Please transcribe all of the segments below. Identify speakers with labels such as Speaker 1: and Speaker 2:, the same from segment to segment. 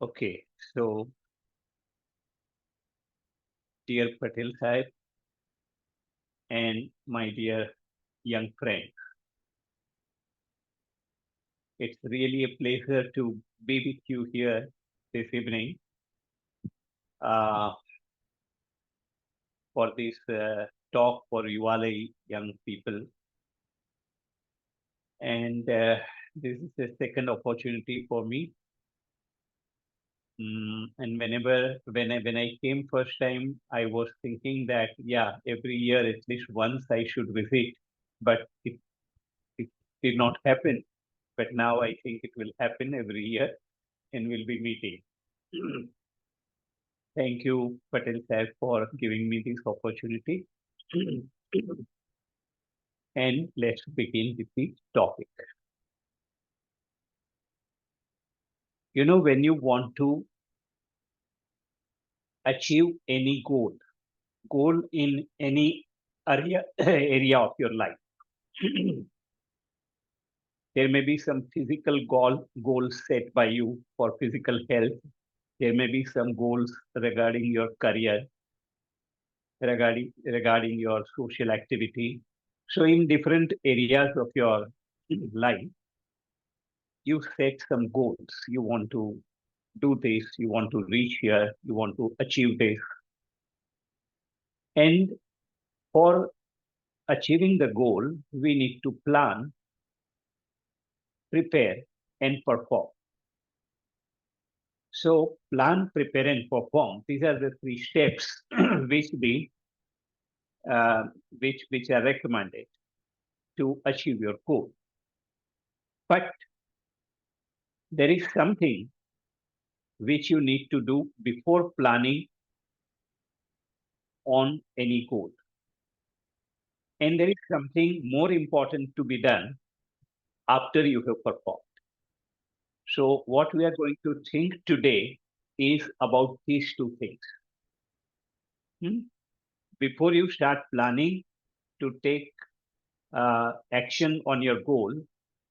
Speaker 1: Okay, so dear Patel Sahib and my dear young friend, it's really a pleasure to be with you here this evening uh, for this talk for Yuvalay young people. And this is the second opportunity for me. And when I came first time, I was thinking that yeah, every year at least once I should visit, but it did not happen. But now I think it will happen every year, and we'll be meeting. Thank you, Patel Sahib, for giving me this opportunity. And let's begin with the topic. When you want to achieve any goal in any area of your life, there may be some physical goals set by you for physical health. There may be some goals regarding your career, regarding your social activity. So in different areas of your life, you set some goals. You want to do this, you want to reach here, you want to achieve this. And for achieving the goal, we need to plan, prepare, and perform. So plan, prepare, and perform. These are the three steps which we uh, which are recommended to achieve your goal. But there is something which you need to do before planning on any goal. And there is something more important to be done after you have performed. So, what we are going to think today is about these two things. Hmm? Before you start planning to take action on your goal,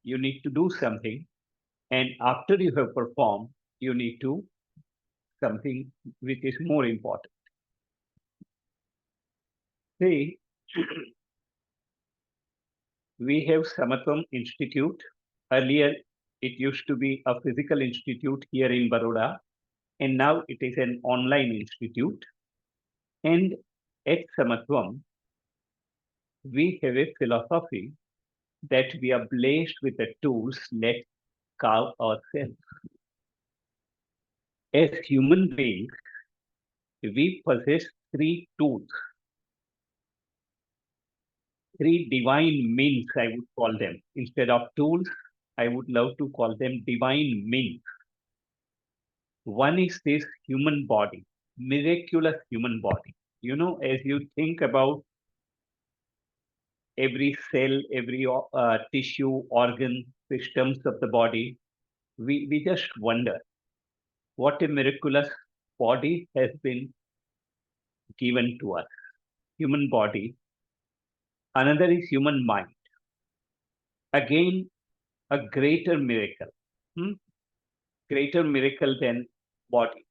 Speaker 1: you need to do something. And after you have performed, you need to something which is more important. See, we have Samatvam Institute. Earlier, it used to be a physical institute here in Baroda, and now it is an online institute. And at Samatvam, we have a philosophy that we are blessed with the tools let's carve ourselves. As human beings, we possess three tools, three divine means, I would call them. Instead of tools, I would love to call them divine means. One is this human body, miraculous human body. As you think about every cell, every tissue, organ, systems of the body, we just wonder what a miraculous body has been given to us. Human body. Another is human mind. Again, a greater miracle. Hmm? Greater miracle than body.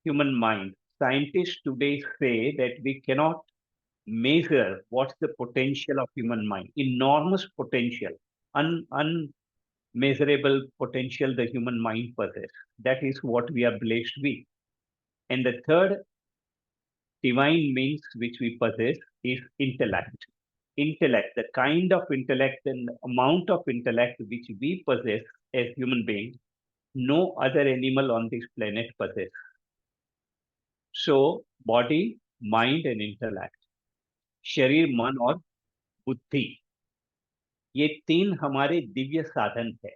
Speaker 1: Human mind. Scientists today say that we cannot measure what's the potential of human mind. Enormous potential, unmeasurable potential the human mind possesses. That is what we are blessed with. And the third divine means which we possess is intellect. Intellect, the kind of intellect and amount of intellect which we possess as human beings, no other animal on this planet possess. So, body, mind, and intellect, शरीर मन और बुद्धि, ये तीन हमारे दिव्य साधन है.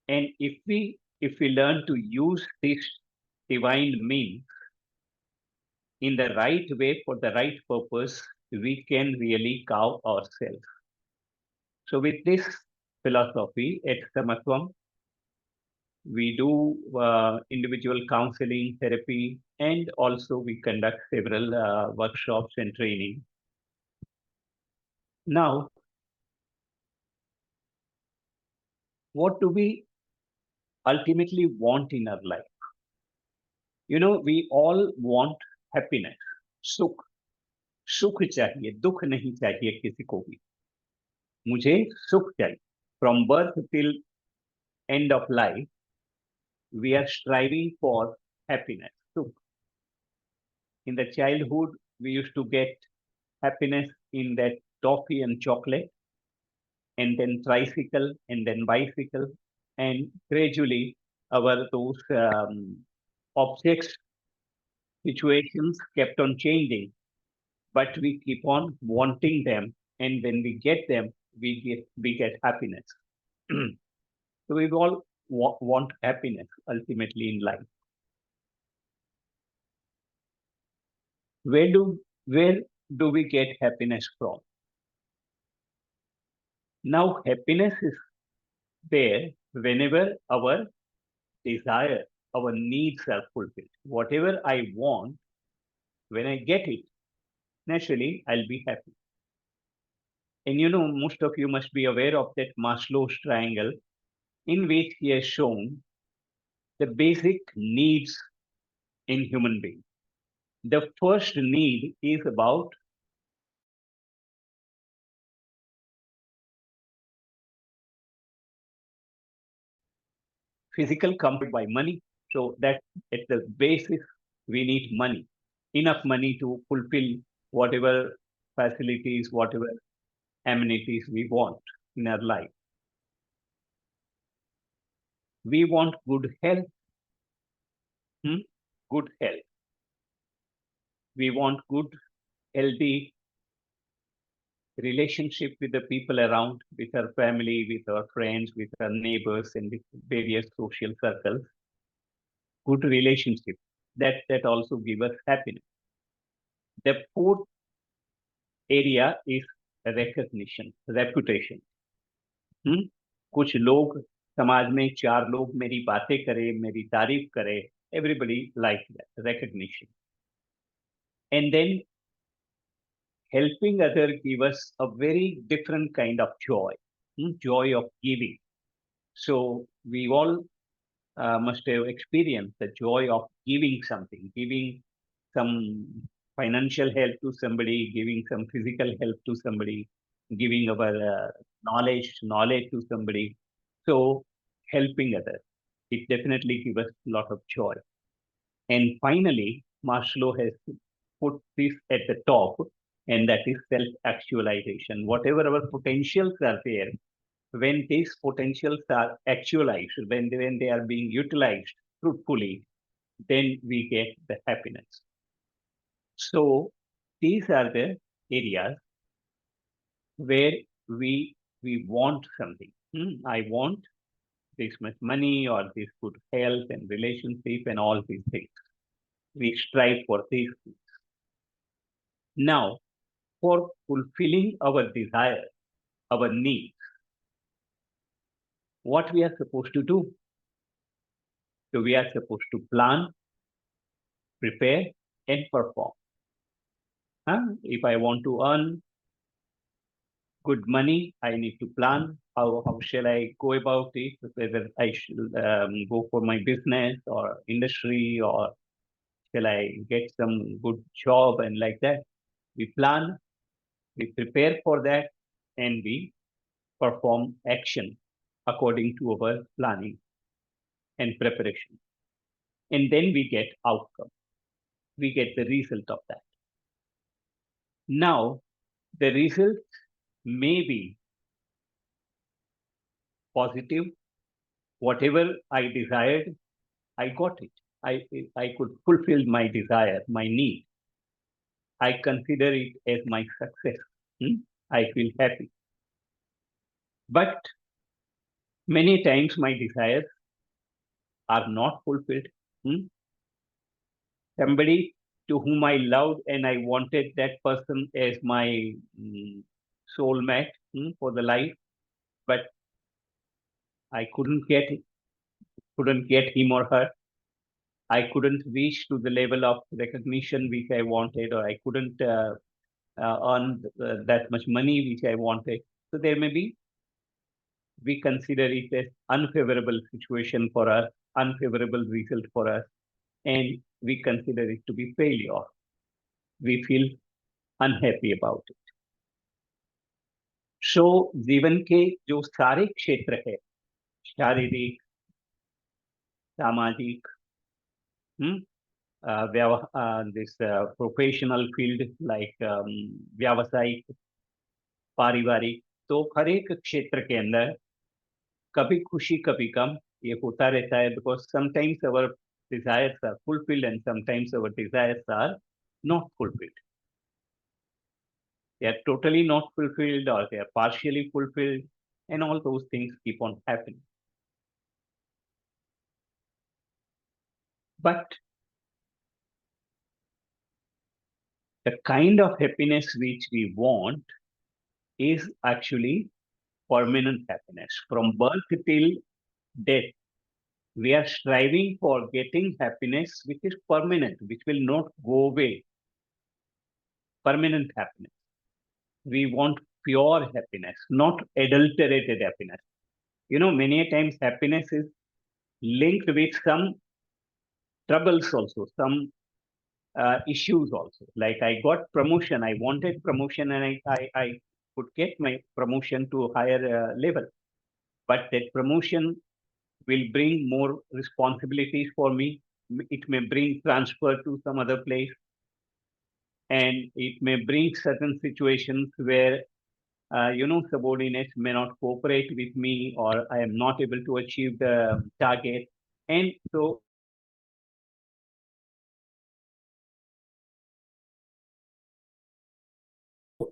Speaker 1: And if we learn to use this divine means in the right way for the right purpose, we can really carve ourselves. So with this philosophy at Samatvam, we do individual counseling, therapy, and also we conduct several workshops and training. Now, what do we ultimately want in our life. We all want happiness, सुख सुख चाहिए, दुख नहीं चाहिए किसी को भी. मुझे सुख चाहिए. From birth till end of life, we are striving for happiness. So, in the childhood, we used to get happiness in that toffee and chocolate, and then tricycle, and then bicycle, and gradually our those objects, situations kept on changing, but we keep on wanting them, and when we get them, we get happiness. So we all want happiness ultimately in life. Where do we get happiness from? Now happiness is there whenever our desire, our needs are fulfilled. Whatever I want, when I get it, naturally I'll be happy. And most of you must be aware of that Maslow's triangle, in which he has shown the basic needs in human being. The first need is about physical comfort by money. So that at the basis, we need money, enough money to fulfill whatever facilities, whatever amenities we want in our life. We want good health, good health. We want good, healthy relationship with the people around, with our family, with our friends, with our neighbors, and with various social circles. Good relationship. That also give us happiness. The fourth area is recognition, reputation. कुछ लोग समाज में चार लोग मेरी बातें करें, मेरी तारीफ करें, everybody like that, recognition. And then helping other give us a very different kind of joy, joy of giving. So we all must have experienced the joy of giving something, giving some financial help to somebody, giving some physical help to somebody, giving our knowledge to somebody. So helping others, it definitely gives us a lot of joy. And finally, Maslow has put this at the top, and that is self-actualization. Whatever our potentials are there, when these potentials are actualized, when they are being utilized fruitfully, then we get the happiness. So these are the areas where we want something. I want this much money or this good health and relationship and all these things. We strive for these things. Now, for fulfilling our desire, our needs, what we are supposed to do? So we are supposed to plan, prepare, and perform. If I want to earn good money, I need to plan how shall I go about it, whether I should go for my business or industry, or shall I get some good job, and like that. We plan, we prepare for that, and we perform action according to our planning and preparation. And then we get outcome. We get the result of that. Now, the result may be positive. Whatever I desired, I got it. I could fulfill my desire, my need. I consider it as my success. I feel happy. But many times my desires are not fulfilled. Somebody to whom I loved and I wanted that person as my soulmate for the life, but I couldn't get him or her. I couldn't reach to the level of recognition which I wanted, or I couldn't earn that much money which I wanted. So there may be we consider it as unfavorable situation for us, unfavorable result for us, and we consider it to be failure. We feel unhappy about it. सो जीवन के जो सारे क्षेत्र है, शारीरिक, सामाजिक, this professional field like व्यावसायिक, पारिवारिक, तो हर एक क्षेत्र के अंदर कभी खुशी कभी गम ये होता रहता है, because sometimes our desires are fulfilled and sometimes our desires are not fulfilled. They are totally not fulfilled or they are partially fulfilled, and all those things keep on happening. But the kind of happiness which we want is actually permanent happiness. From birth till death, we are striving for getting happiness which is permanent, which will not go away. Permanent happiness. We want pure happiness, not adulterated happiness. You know, many times happiness is linked with some troubles also, some issues also. Like I got promotion, I wanted promotion, and I could get my promotion to a higher level. But that promotion will bring more responsibilities for me. It may bring transfer to some other place, and it may bring certain situations where subordinates may not cooperate with me, or I am not able to achieve the target. And so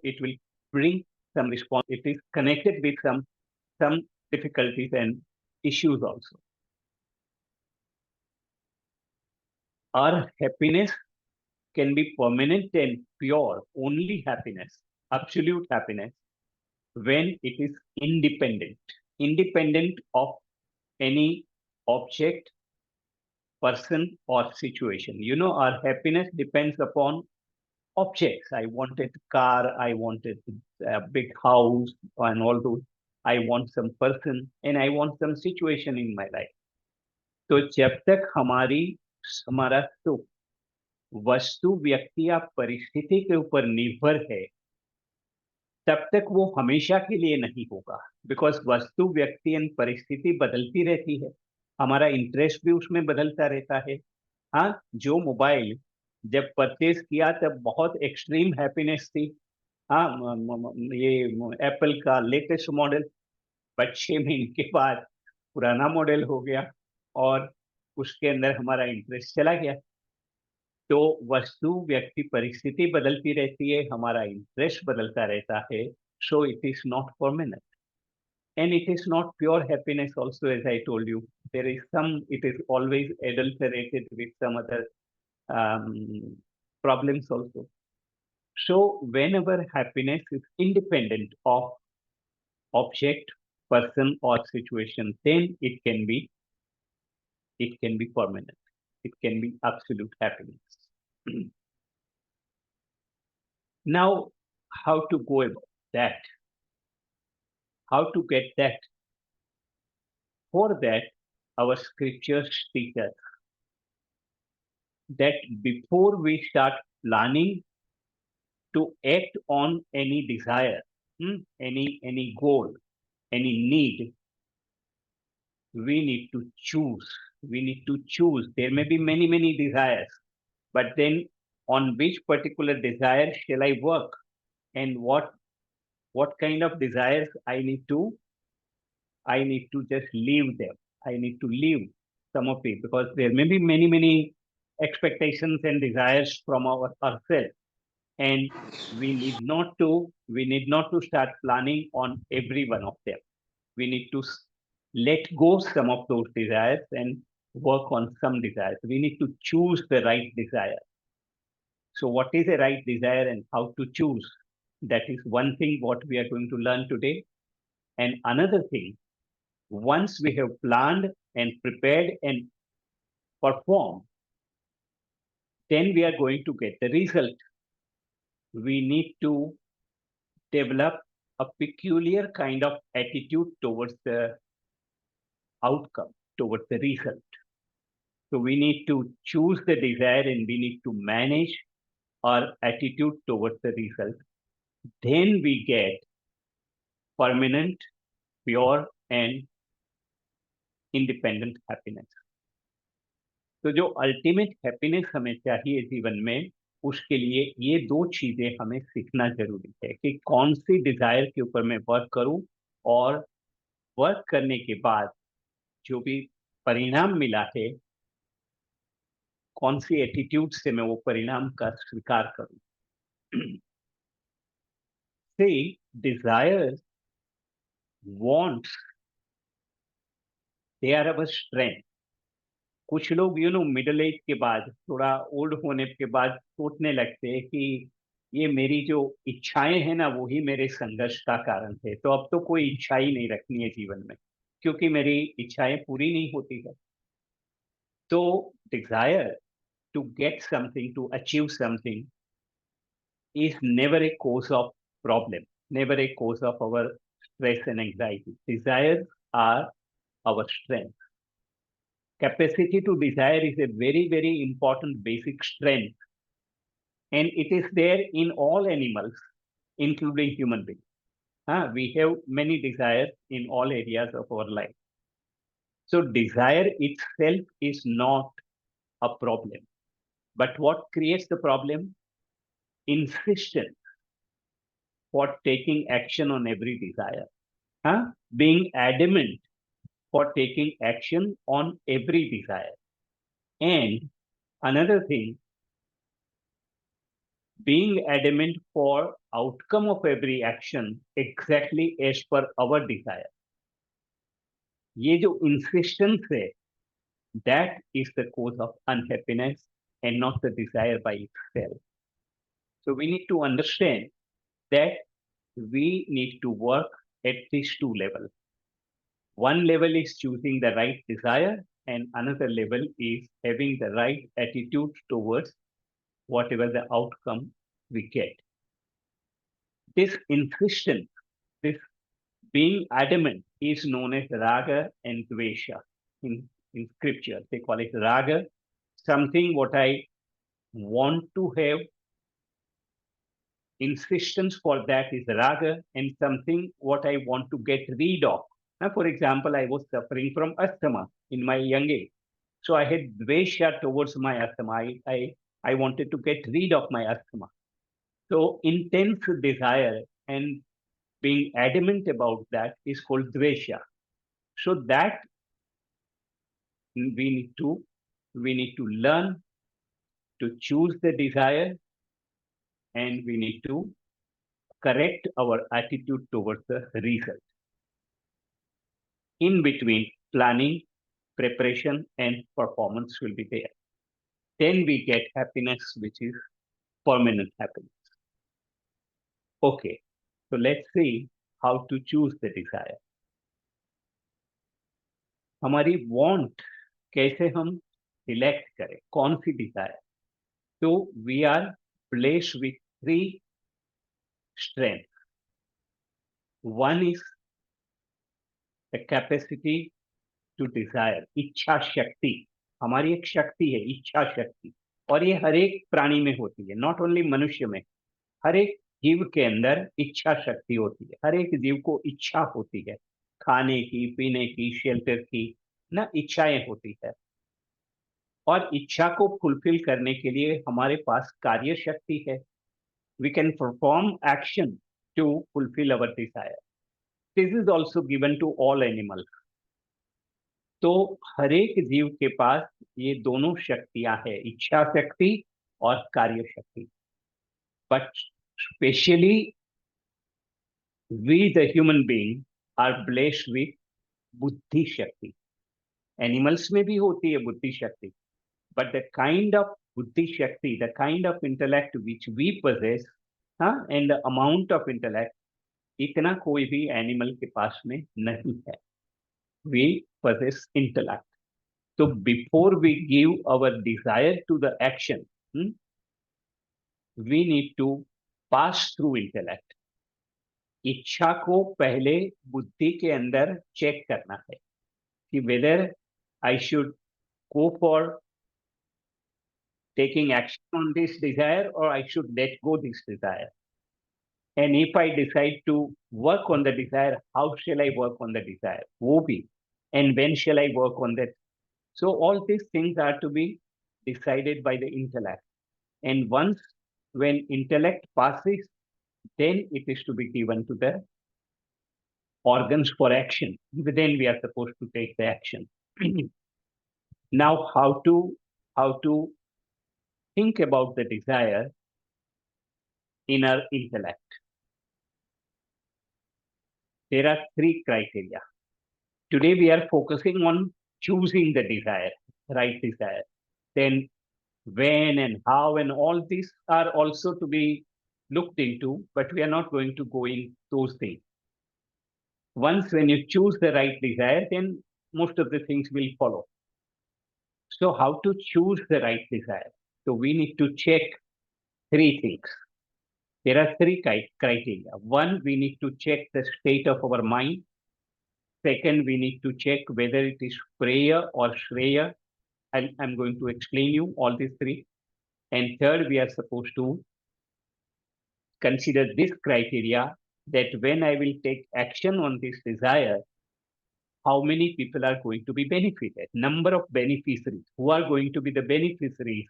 Speaker 1: it will bring some response. It is connected with some difficulties and issues also. Our happiness can be permanent and pure, only happiness, absolute happiness, when it is independent of any object, person, or situation. You know, our happiness depends upon objects. I wanted car, I wanted a big house, and all those. I want some person, and I want some situation in my life. तो जब तक हमारा सुख वस्तु, व्यक्ति या परिस्थिति के ऊपर निर्भर है, तब तक वो हमेशा के लिए नहीं होगा, बिकॉज वस्तु, व्यक्ति एंड परिस्थिति बदलती रहती है, हमारा इंटरेस्ट भी उसमें बदलता रहता है. हाँ, जो मोबाइल जब परचेज किया तब बहुत एक्सट्रीम हैप्पीनेस थी. हाँ, ये एप्पल का लेटेस्ट मॉडल, बट 6 महीने के बाद पुराना मॉडल हो गया और उसके अंदर हमारा इंटरेस्ट चला गया. तो वस्तु, व्यक्ति, परिस्थिति बदलती रहती है, हमारा इंटरेस्ट बदलता रहता है. So it is not permanent, and it is not pure happiness also, as I told you. There is it is always adulterated with some other um, problems also. So whenever happiness is independent of object, person, or situation, then it can be permanent, it can be absolute happiness. Now, how to go about that? How to get that? For that, our scriptures teach us that before we start planning to act on any desire, any goal, any need, we need to choose. We need to choose. There may be many desires, but then on which particular desire shall I work, and what kind of desires I need to just leave them. I need to leave some of it, because there may be many expectations and desires from ourselves, and we need not to start planning on every one of them. We need to let go some of those desires and work on some desires. We need to choose the right desire. So what is a right desire and how to choose? That is one thing what we are going to learn today. And another thing, once we have planned and prepared and performed, then we are going to get the result. We need to develop a peculiar kind of attitude towards the outcome, towards the result. So we need to choose the desire and we need to manage our attitude towards the result. Then we get permanent, pure and independent happiness. तो जो ultimate happiness हमें चाहिए जीवन में, उसके लिए ये दो चीजें हमें सीखना जरूरी है कि कौन सी डिजायर के ऊपर मैं वर्क करूं और वर्क करने के बाद जो भी परिणाम मिला है, कौन सी एटीट्यूड से मैं वो परिणाम का स्वीकार करूं. See, desires, wants, they are our strength. कुछ लोग मिडिल एज के बाद, थोड़ा ओल्ड होने के बाद सोचने लगते हैं कि ये मेरी जो इच्छाएं हैं ना, वो ही मेरे संघर्ष का कारण है, तो अब तो कोई इच्छा ही नहीं रखनी है जीवन में, क्योंकि मेरी इच्छाएं पूरी नहीं होती है. तो desire to get something, to achieve something is never a cause of problem, never a cause of our stress and anxiety. Desires are our strength. Capacity to desire is a very, very important basic strength, and it is there in all animals, including human beings. We have many desires in all areas of our life. So desire itself is not a problem. But what creates the problem? Insistence for taking action on every desire. Being adamant for taking action on every desire. And another thing, being adamant for outcome of every action exactly as per our desire. ये जो insistence है, that is the cause of unhappiness and not the desire by itself. So we need to understand that we need to work at these two levels. One level is choosing the right desire, and another level is having the right attitude towards whatever the outcome we get. This insistence, this being adamant, is known as raga and dvesha in scripture. They call it raga, something what I want to have. Insistence for that is raga, and something what I want to get rid of. Now, for example, I was suffering from asthma in my young age. So I had dvesha towards my asthma. I wanted to get rid of my asthma. So intense desire and being adamant about that is called dvesha. So that we need to learn to choose the desire, and we need to correct our attitude towards the result. In between, planning, preparation, and performance will be there. Then we get happiness, which is permanent happiness. Okay, so let's see how to choose the desire. हमारी want कैसे हम select करें, कौन सी desire? तो we are blessed with three strengths. One is the capacity to desire, इच्छा शक्ति. हमारी एक शक्ति है, इच्छा शक्ति, और ये हर एक प्राणी में होती है, नॉट ओनली मनुष्य में. हर एक जीव के अंदर इच्छा शक्ति होती है. हर एक जीव को इच्छा होती है, खाने की, पीने की, शेल्टर की, ना इच्छाएं होती है. और इच्छा को फुलफिल करने के लिए हमारे पास कार्य शक्ति है. We can perform action to fulfill our desire. This is also given to all animals. तो हर एक जीव के पास ये दोनों शक्तियां हैं, इच्छा शक्ति और कार्य शक्ति. But especially we the human being are blessed with बुद्धि शक्ति. Animals में भी होती है बुद्धि शक्ति, but the kind of buddhi shakti, the kind of intellect which we possess, and the amount of intellect, इतना कोई भी animal के पास में नहीं है. We possess intellect. So before we give our desire to the action, we need to pass through intellect. इच्छा को पहले बुद्धि के अंदर चेक करना है कि whether I should go for taking action on this desire or I should let go this desire. And if I decide to work on the desire, how shall I work on the desire? वो भी. And when shall I work on that? So all these things are to be decided by the intellect. And once when intellect passes, then it is to be given to the organs for action. Then we are supposed to take the action. Now, how to think about the desire in our intellect? There are three criteria. Today we are focusing on choosing the desire, right desire. Then when and how and all these are also to be looked into, but we are not going to go in those things. Once when you choose the right desire, then most of the things will follow. So how to choose the right desire? So we need to check three things. There are three criteria. One, we need to check the state of our mind. Second, we need to check whether it is Preya or Shreya. I'm going to explain you all these three. And third, we are supposed to consider this criteria that when I will take action on this desire, how many people are going to be benefited, number of beneficiaries, who are going to be the beneficiaries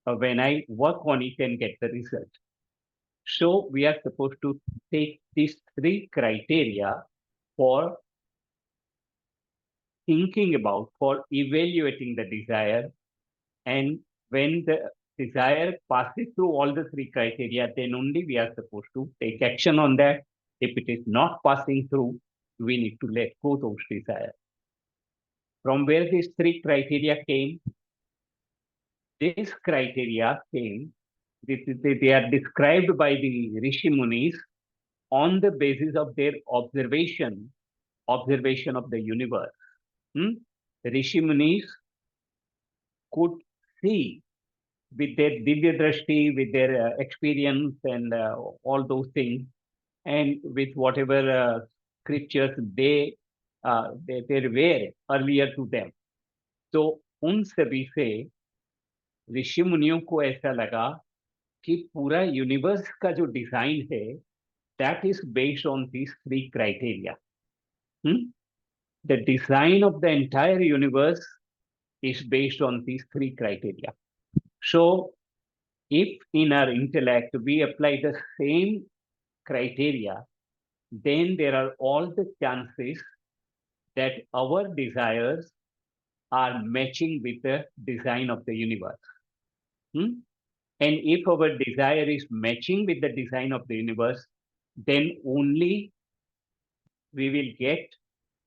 Speaker 1: when I work on it and get the result. So we are supposed to take these three criteria for thinking about, for evaluating the desire. And when the desire passes through all the three criteria, then only we are supposed to take action on that. If it is not passing through, we need to let go those desires. From where these three criteria came? These criteria came, they are described by the Rishi Munis on the basis of their observation of the universe. Hmm? The Rishi Munis could see with their divya drashti, with their experience and all those things, and with whatever scriptures they were earlier to them. तो उन सभी से ऋषि मुनियों को ऐसा लगा कि पूरा यूनिवर्स का जो डिजाइन है that is based on this three criteria. The design of the entire universe is based on these three criteria. So, if in our intellect we apply the same criteria, then there are all the chances that our desires are matching with the design of the universe. Hmm? And if our desire is matching with the design of the universe, then only we will get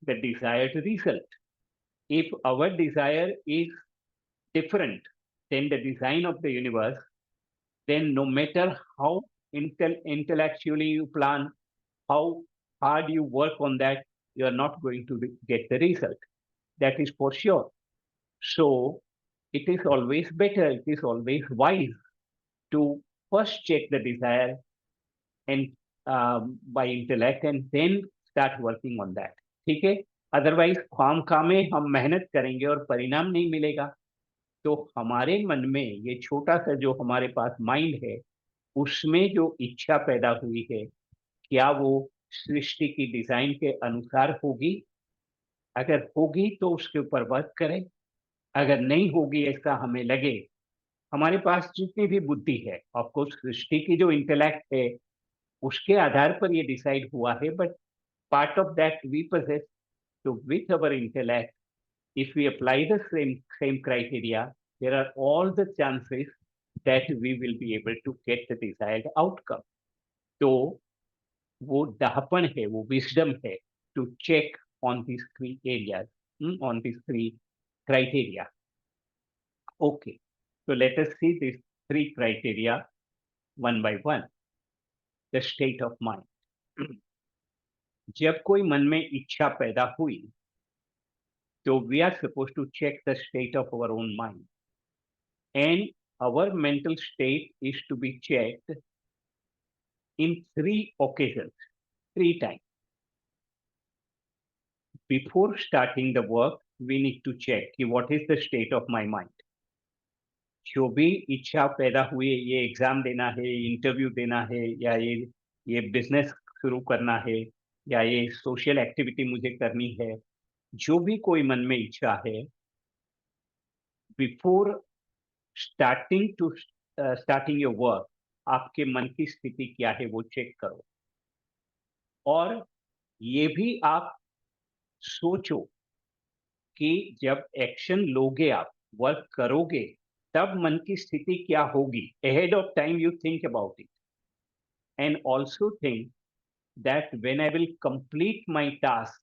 Speaker 1: the desired result. If our desire is different than the design of the universe, then no matter how intellectually you plan, how hard you work on that, you are not going to get the result. That is for sure. So it is always better, it is always wise to first check the desire and by intellect and then start working on that. ठीक है. Otherwise खाम खामे हम मेहनत करेंगे और परिणाम नहीं मिलेगा. तो हमारे मन में ये छोटा सा जो हमारे पास माइंड है उसमें जो इच्छा पैदा हुई है क्या वो सृष्टि की डिजाइन के अनुसार होगी? अगर होगी तो उसके ऊपर वर्क करें. अगर नहीं होगी ऐसा हमें लगे, हमारे पास जितनी भी बुद्धि है, ऑफकोर्स सृष्टि की जो इंटेलेक्ट है उसके आधार पर ये डिसाइड हुआ है, but part of that we possess. So with our intellect, if we apply the same criteria, there are all the chances that we will be able to get the desired outcome. तो वो दहपन है, वो wisdom है to check on these three areas, on these three criteria. Okay, so let us see these three criteria one by one. The state of mind. जब कोई मन में इच्छा पैदा हुई तो we are supposed to check the state of our own mind, and our mental state is to be checked in 3 occasions, 3 times. Before starting the work, we need to check what is the state of my mind. जो भी इच्छा पैदा हुई, ये exam देना है, interview देना है, या ये बिजनेस शुरू करना है, या ये सोशल एक्टिविटी मुझे करनी है, जो भी कोई मन में इच्छा है, बिफोर स्टार्टिंग योर वर्क, आपके मन की स्थिति क्या है वो चेक करो। और ये भी आप सोचो कि जब एक्शन लोगे, आप वर्क करोगे, तब मन की स्थिति क्या होगी। ahead of time you think about it, and also think that when I will complete my task,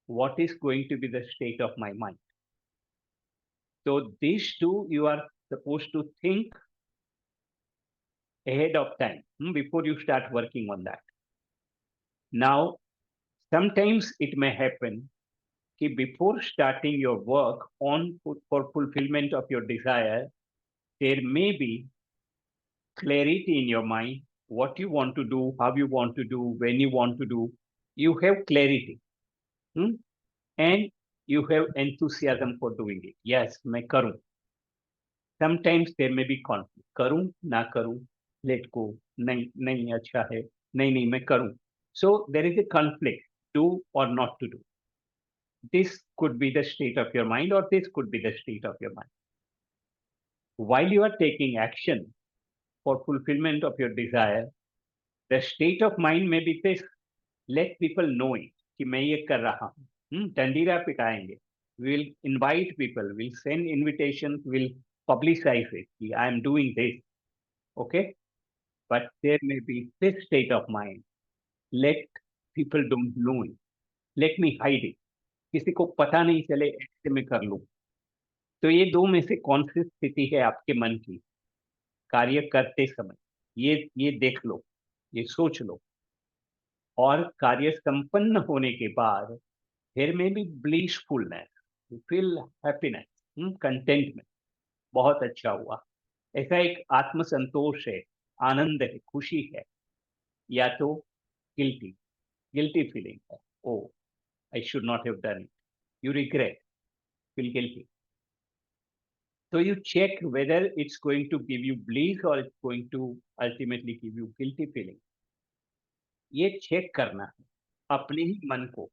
Speaker 1: what is going to be the state of my mind. So these two you are supposed to think ahead of time, before you start working on that. Now, sometimes it may happen कि before starting your work on for fulfillment of your desire, there may be clarity in your mind, what you want to do, how you want to do, when you want to do. You have clarity, hmm? And you have enthusiasm for doing it. Yes, मैं करूं. Sometimes there may be conflict. करूं ना करूं, let go. नहीं नहीं अच्छा है, नहीं नहीं मैं करूं. So there is a conflict, do or not to do. This could be the state of your mind, or this could be the state of your mind. While you are taking action for fulfillment of your desire, the state of mind may be this: let people know it कि मैं ये कर रहा हूँ. डंडीरा पिटाएंगे. We'll invite people, we'll send invitations, we'll publicize it कि I am doing this. Okay, but there may be this state of mind: let people don't know it, let me hide it, किसी को पता नहीं चले, ऐसे मैं कर लूं. तो ये दो में से कौन सी स्थिति है आपके मन की कार्य करते समय, ये देख लो, ये सोच लो. और कार्य संपन्न होने के बाद देयर में भी blissfulness, you feel happiness, contentment, बहुत अच्छा हुआ, ऐसा एक आत्मसंतोष है, आनंद है, खुशी है. या तो गिल्टी गिल्टी फीलिंग है, oh I should not have done it, you regret, feel guilty. So you check whether it's going to give you bliss or it's going to ultimately give you guilty feeling. ये check करना है अपने ही मन को.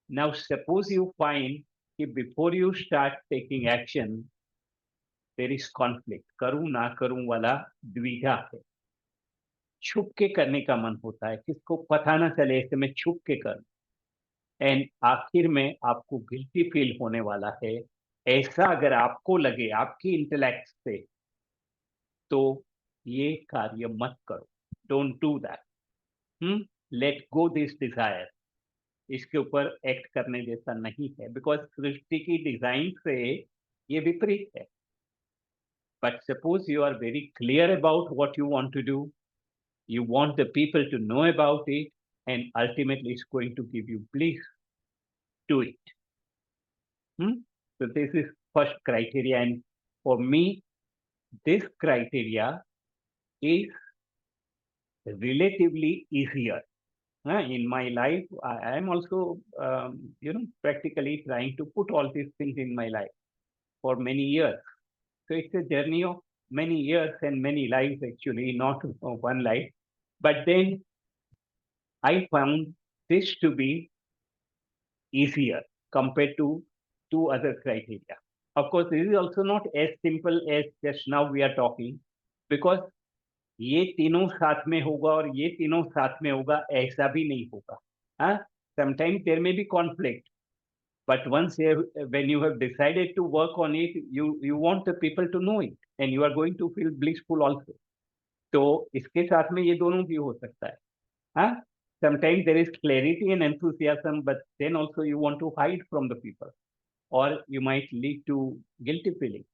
Speaker 1: Now suppose you find कि before you start taking action there is conflict, करूं ना करूं वाला द्विधा है, छुप के करने का मन होता है, किसको पता ना चले ऐसे में छुप के कर, एंड आखिर में आपको गिल्टी फील होने वाला है. ऐसा अगर आपको लगे आपकी इंटेलेक्ट से, तो ये कार्य मत करो. Don't do that. Let go this desire. इसके ऊपर एक्ट करने जैसा नहीं है, बिकॉज सृष्टि की डिजाइन से ये विपरीत है. But suppose you are very clear about what you want to do, you want the people to know about it, and ultimately it's going to give you bliss, do it. So this is first criteria, and for me this criteria is relatively easier. In my life, I am also, practically trying to put all these things in my life for many years. So it's a journey of many years and many lives, actually, not one life. But then I found this to be easier compared to two other criteria. Of course, this is also not as simple as just now we are talking, because ये तीनों साथ में होगा और ये तीनों साथ में होगा ऐसा भी नहीं होगा. हाँ, sometimes there may be conflict, but once when you have decided to work on it, you want the people to know it, and you are going to feel blissful also. तो इसके साथ में ये दोनों भी हो सकता है. हाँ, sometimes there is clarity and enthusiasm, but then also you want to hide from the people, or you might lead to guilty feeling.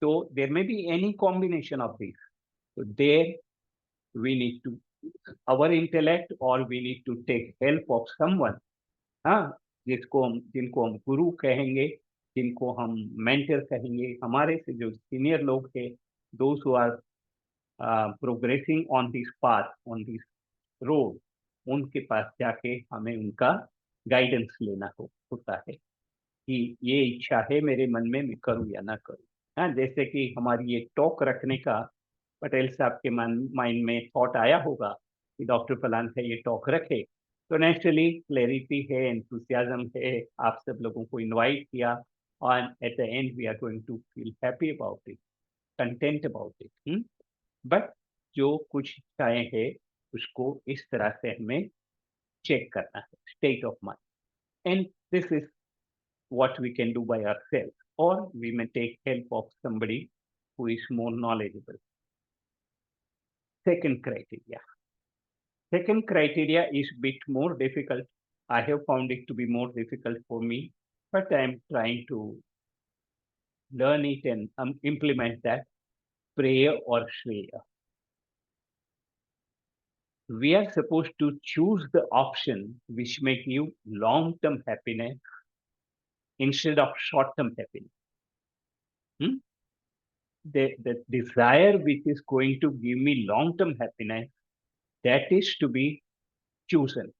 Speaker 1: So there may be any combination of these. So there we need to our intellect, or we need to take help of someone, हाँ, जिनको हम गुरु कहेंगे, जिनको हम mentor कहेंगे, हमारे से जो सीनियर लोग थे, those who are progressing on this path, on this road, उनके पास जाके हमें उनका गाइडेंस लेना होता है कि ये इच्छा है मेरे मन में, मैं करूँ या ना करूँ। हाँ, जैसे कि हमारी ये टॉक रखने का पटेल साहब के माइंड में थॉट आया होगा कि डॉक्टर पलान का ये टॉक रखे, तो नेचुरली क्लैरिटी है, एंथुसियाज्म है, आप सब लोगों को इनवाइट किया, और at the end we are going to feel happy about it, content about it. But जो कुछ इच्छाएं हैं उसको इस तरह से हमें चेक करना है, state of mind, and this is what we can do by ourselves, or we may take help of somebody who is more knowledgeable. Second criteria. Second criteria is a bit more difficult. I have found it to be more difficult for me, but I am trying to learn it and implement that. Prayer or Shreya. We are supposed to choose the option which make you long-term happiness instead of short-term happiness. Hmm? The desire which is going to give me long-term happiness, that is to be chosen.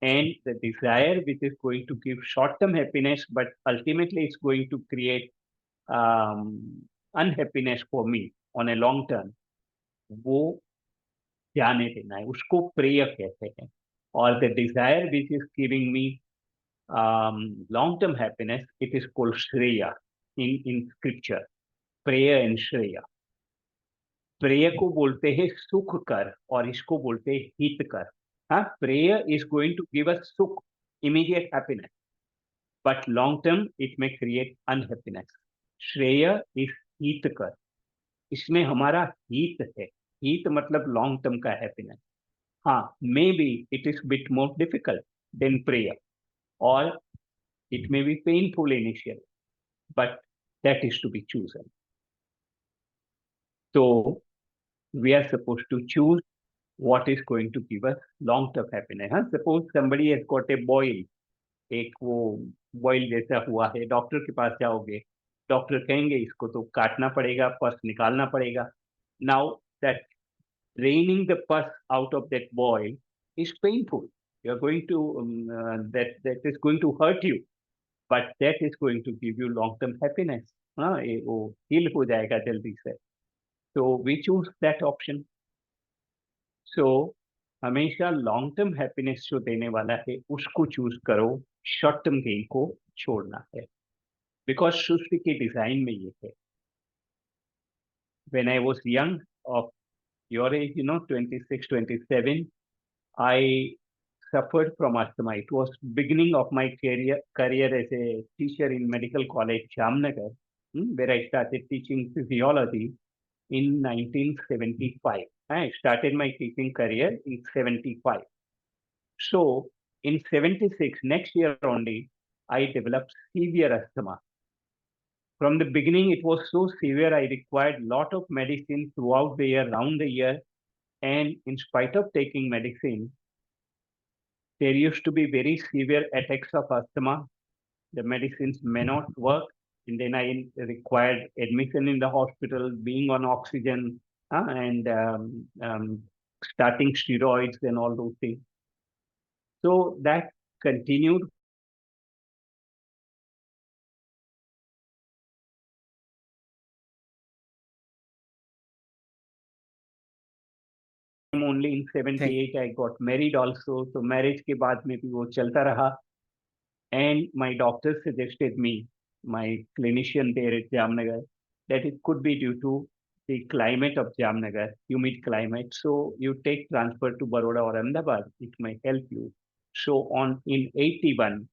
Speaker 1: And the desire which is going to give short-term happiness, but ultimately it's going to create unhappiness for me on a long term, वो जाने देना है, उसको प्रेय कहते हैं. और the desire which is giving me long-term happiness, it is called Shreya in scripture. Prayer and Shreya. प्रेय को बोलते हैं सुख कर, और इसको बोलते हैं हित कर. हाँ, प्रेय is going to give us सुख, immediate happiness, but long term it may create unhappiness. श्रेय इज हित कर, इसमें हमारा हित है. हित मतलब लॉन्ग टर्म का हैप्पीनेस. हाँ, may be it is bit more difficult than प्रेयर, और it may be painful initial, but that is to be chosen. तो we are supposed to choose what is going to give us long-term happiness. हाँ, suppose somebody has got a boil, एक वो boil जैसा हुआ है, doctor के पास जाओगे, doctor कहेंगे इसको तो काटना पड़ेगा, पस निकालना पड़ेगा. Now that draining the pus out of that boil is painful. You are going to that is going to hurt you, but that is going to give you long-term happiness. हाँ, ये वो heal हो जाएगा जल्दी से. So we choose that option. सो हमेशा long term happiness जो देने वाला है उसको चूज करो, शॉर्ट टर्म गेन को छोड़ना है, बिकॉज सृष्टि के डिजाइन में ये है. When I was young, of your age, 26, 27, I suffered from asthma. It was beginning of my career as a teacher in Medical College Jamnagar, where I started teaching physiology in 1975. I started my teaching career in 75. So in 76, next year only, I developed severe asthma. From the beginning, it was so severe, I required a lot of medicine throughout the year, round the year. And in spite of taking medicine, there used to be very severe attacks of asthma. The medicines may not work. And then I required admission in the hospital, being on oxygen, and starting steroids and all those things. So that continued only in 78. I got married also. So marriage के बाद में भी वो चलता रहा. And my doctor suggested me, my clinician there at Jamnagar, that it could be due to the climate of Jamnagar, humid climate. So you take transfer to Baroda or Ahmedabad, it may help you. So in 81,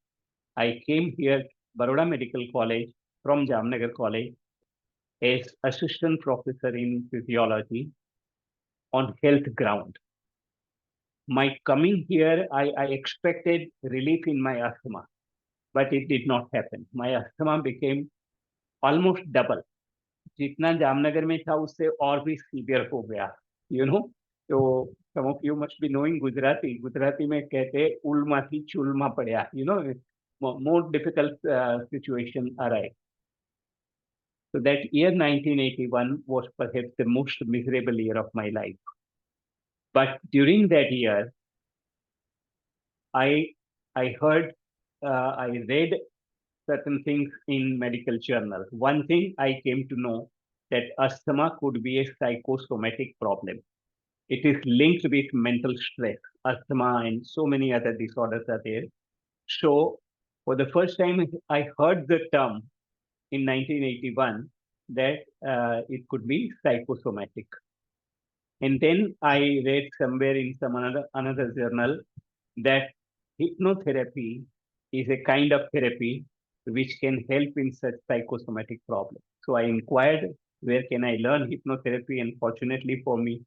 Speaker 1: I came here, Baroda Medical College, from Jamnagar College, as assistant professor in physiology on health ground. My coming here, I expected relief in my asthma, but it did not happen. My asthma became almost double. जितना जामनगर में था उससे और भी severe हो गया, तो some of you must be knowing Gujarati. Gujarati में कहते हैं उलमाथी चुलमा पड़या, more difficult situation arrived. So that year 1981 was perhaps the most miserable year of my life. But during that year, I I heard, I read certain things in medical journals. One thing I came to know that asthma could be a psychosomatic problem. It is linked with mental stress. Asthma and so many other disorders are there. So, for the first time, I heard the term in 1981 that it could be psychosomatic. And then I read somewhere in some another journal that hypnotherapy is a kind of therapy which can help in such psychosomatic problems. So I inquired where can I learn hypnotherapy, and fortunately for me,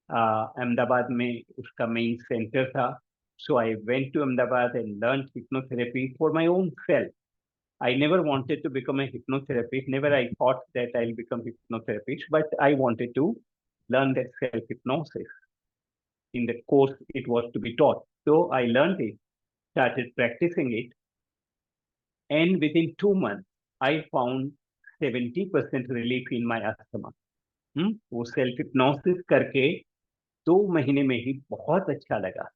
Speaker 1: Ahmedabad में उसका main center था. So I went to Ahmedabad and learned hypnotherapy for my own self. I never wanted to become a hypnotherapist. Never I thought that I'll become hypnotherapist, but I wanted to learn that self-hypnosis in the course it was to be taught. So I learned it, started practicing it, and within 2 months, I found 70% relief in my asthma. वो self hypnosis करके 2 महीने में ही बहुत अच्छा लगा.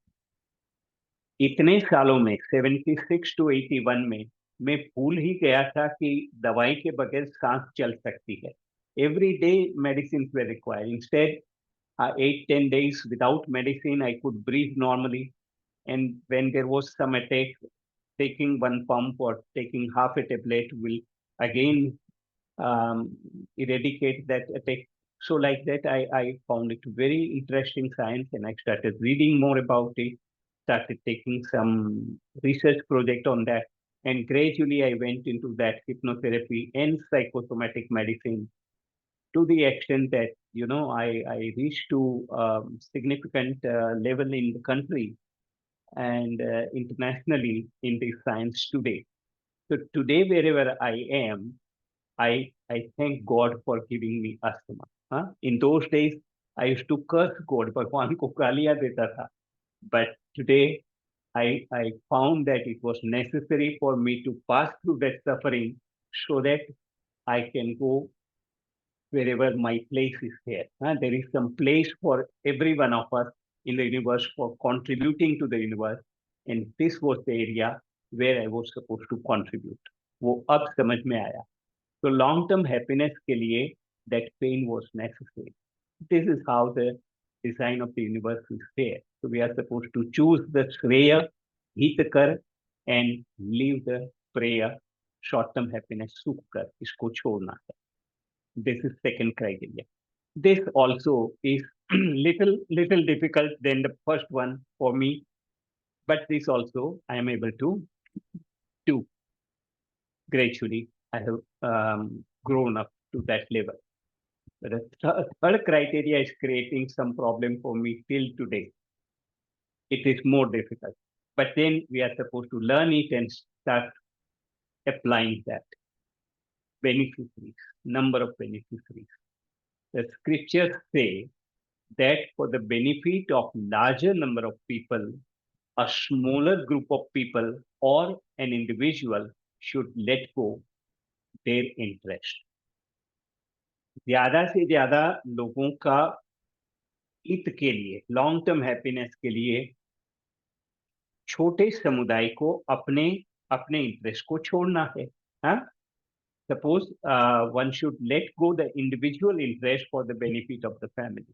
Speaker 1: इतने सालों में 76 to 81 में मैं भूल ही गया था कि दवाई के बगैर सांस चल सकती है. Every day medicines were required. Instead, 8-10 days without medicine, I could breathe normally. And when there was some attack, taking one pump or taking half a tablet will again eradicate that attack. So like that, I found it very interesting science, and I started reading more about it, started taking some research project on that. And gradually I went into that hypnotherapy and psychosomatic medicine to the extent that, I reached to significant level in the country and internationally in the science today. So today, wherever I am, I thank God for giving me asthma. Huh? In those days, I used to curse God, भगवान को गालियां देता था. But today, I found that it was necessary for me to pass through that suffering so that I can go wherever my place is there. There is some place for every one of us in the universe for contributing to the universe. And this was the area where I was supposed to contribute. वो अब समझ में आया. So long-term happiness के लिए that pain was necessary. This is how the design of the universe is there. So we are supposed to choose the Shreya, Hitakar, and leave the Preya, short-term happiness, Sukhkar. इसको छोड़ना है. This is second criteria. This also is little difficult than the first one for me, but this also I am able to do gradually. I have grown up to that level. But the third criteria is creating some problem for me till today. It is more difficult. But then we are supposed to learn it and start applying that. Beneficiaries, number of beneficiaries. The scriptures say that for the benefit of larger number of people, a smaller group of people or an individual should let go their interest. ज्यादा से ज्यादा लोगों का हित के लिए, long term happiness के लिए, छोटे समुदाय को अपने अपने इंटरेस्ट को छोड़ना है. हाँ, suppose one should let go the individual interest for the benefit of the family.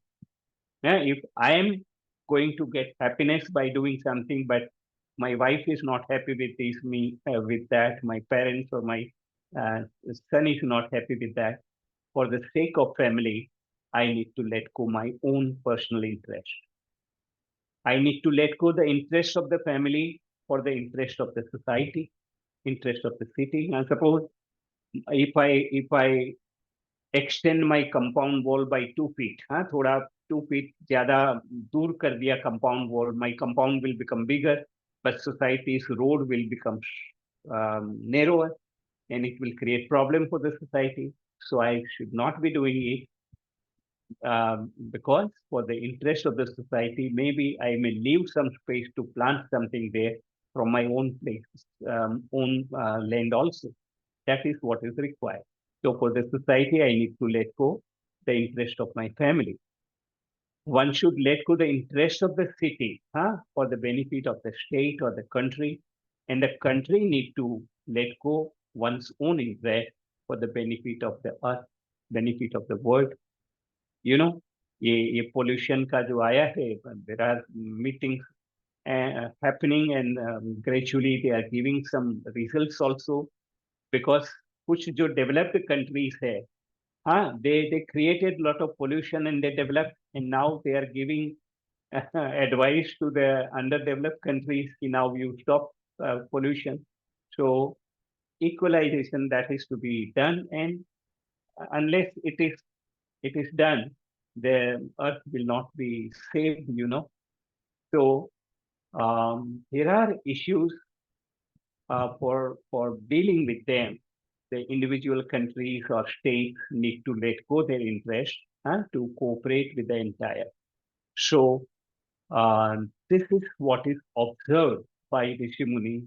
Speaker 1: If I am going to get happiness by doing something, but my wife is not happy with this, with that, my parents or my son is not happy with that, for the sake of family, I need to let go my own personal interest. I need to let go the interest of the family for the interest of the society, interest of the city. And suppose if I extend my compound wall by 2 feet, हाँ, थोड़ा 2 feet ज़्यादा दूर कर दिया compound wall, my compound will become bigger, but society's road will become narrower, and it will create problem for the society. So I should not be doing it. Because for the interest of the society, maybe I may leave some space to plant something there from my own place, own land also. That is what is required. So for the society, I need to let go the interest of my family. One should let go the interest of the city, for the benefit of the state or the country, and the country need to let go one's own interest for the benefit of the earth, benefit of the world. You know, ये pollution का जो आया है, there are meetings happening, and gradually they are giving some results also, because कुछ जो developed countries है, they created a lot of pollution and they developed, and now they are giving advice to the underdeveloped countries कि now you stop pollution. So equalization that is to be done, and unless it is done, the earth will not be saved. So there are issues for dealing with them. The individual countries or states need to let go their interest to cooperate with the entire. So this is what is observed by Rishi Munis,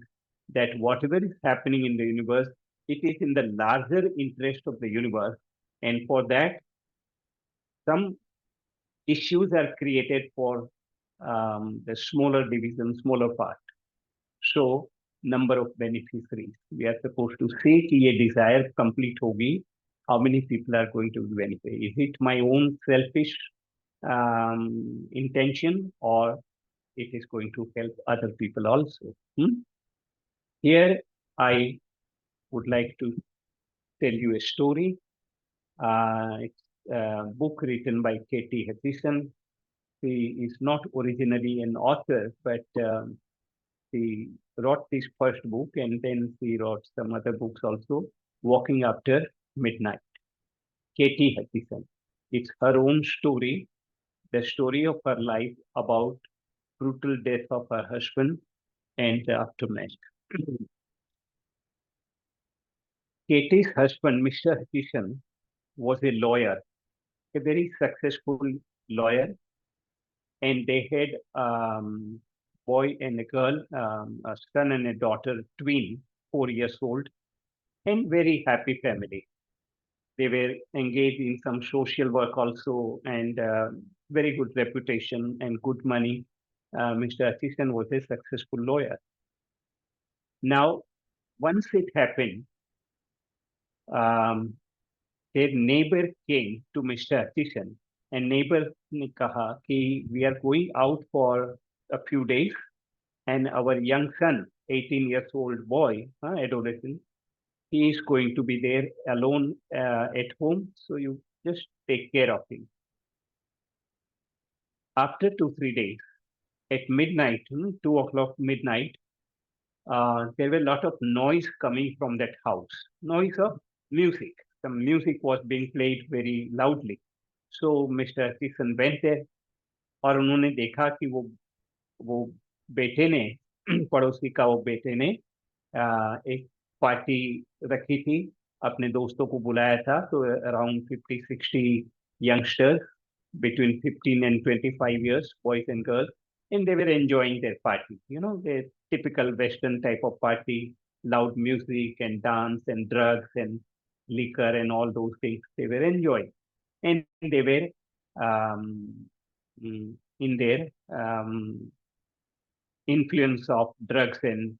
Speaker 1: that whatever is happening in the universe, it is in the larger interest of the universe, and for that, some issues are created for the smaller division, smaller part. So number of beneficiaries. We are supposed to say कि ये desire complete होगी. How many people are going to benefit? Is it my own selfish intention, or it is going to help other people also? Here I would like to tell you a story. It's a book written by Katie Hutchison. She is not originally an author, but she wrote this first book, and then she wrote some other books also. Walking After Midnight. Katie Hutchison. It's her own story, the story of her life about brutal death of her husband and the aftermath. Katie's husband, Mr. Hutchison, was a lawyer, a very successful lawyer, and they had boy and a girl, a son and a daughter, twin, 4 years old, and very happy family. They were engaged in some social work also, and very good reputation and good money. Mr. Hutchison was a successful lawyer. Now, once it happened, um, their neighbor came to Mr. Hutchison, and neighbor ने कहा कि we are going out for a few days, and our young son, 18 years old boy, adolescent, he is going to be there alone at home, so you just take care of him. After 2-3 days, at midnight, 2 o'clock midnight, there were a lot of noise coming from that house, noise of music. Some music was being played very loudly. So Mr. Hutchison went there, और उन्होंने देखा कि वो बेटे ने पड़ोसी का वो बेटे ने एक पार्टी रखी थी, अपने दोस्तों को बुलाया था, तो around 50-60 youngsters between 15 and 25 years, boys and girls, and they were enjoying their party. The typical Western type of party, loud music and dance and drugs and liquor and all those things. They were enjoying, and they were in their influence of drugs and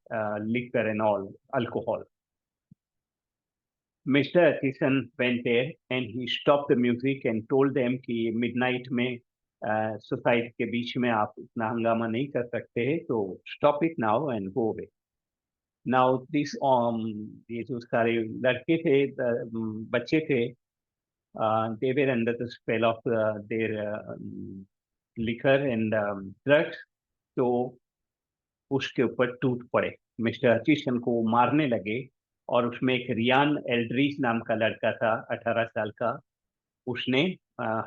Speaker 1: liquor and all alcohol. Mr. Hutchison went there and he stopped the music and told them कि midnight में society के बीच में आप इतना हंगामा नहीं कर सकते हैं, तो stop it now and go away. Now this ये जो सारे लड़के थे, बच्चे थे, they were under the spell of their liquor and drugs, तो उसके ऊपर टूट पड़े, मिस्टर हचिसन को मारने लगे, और उसमें एक रियान एल्ड्रीज नाम का लड़का था, 18 साल का, उसने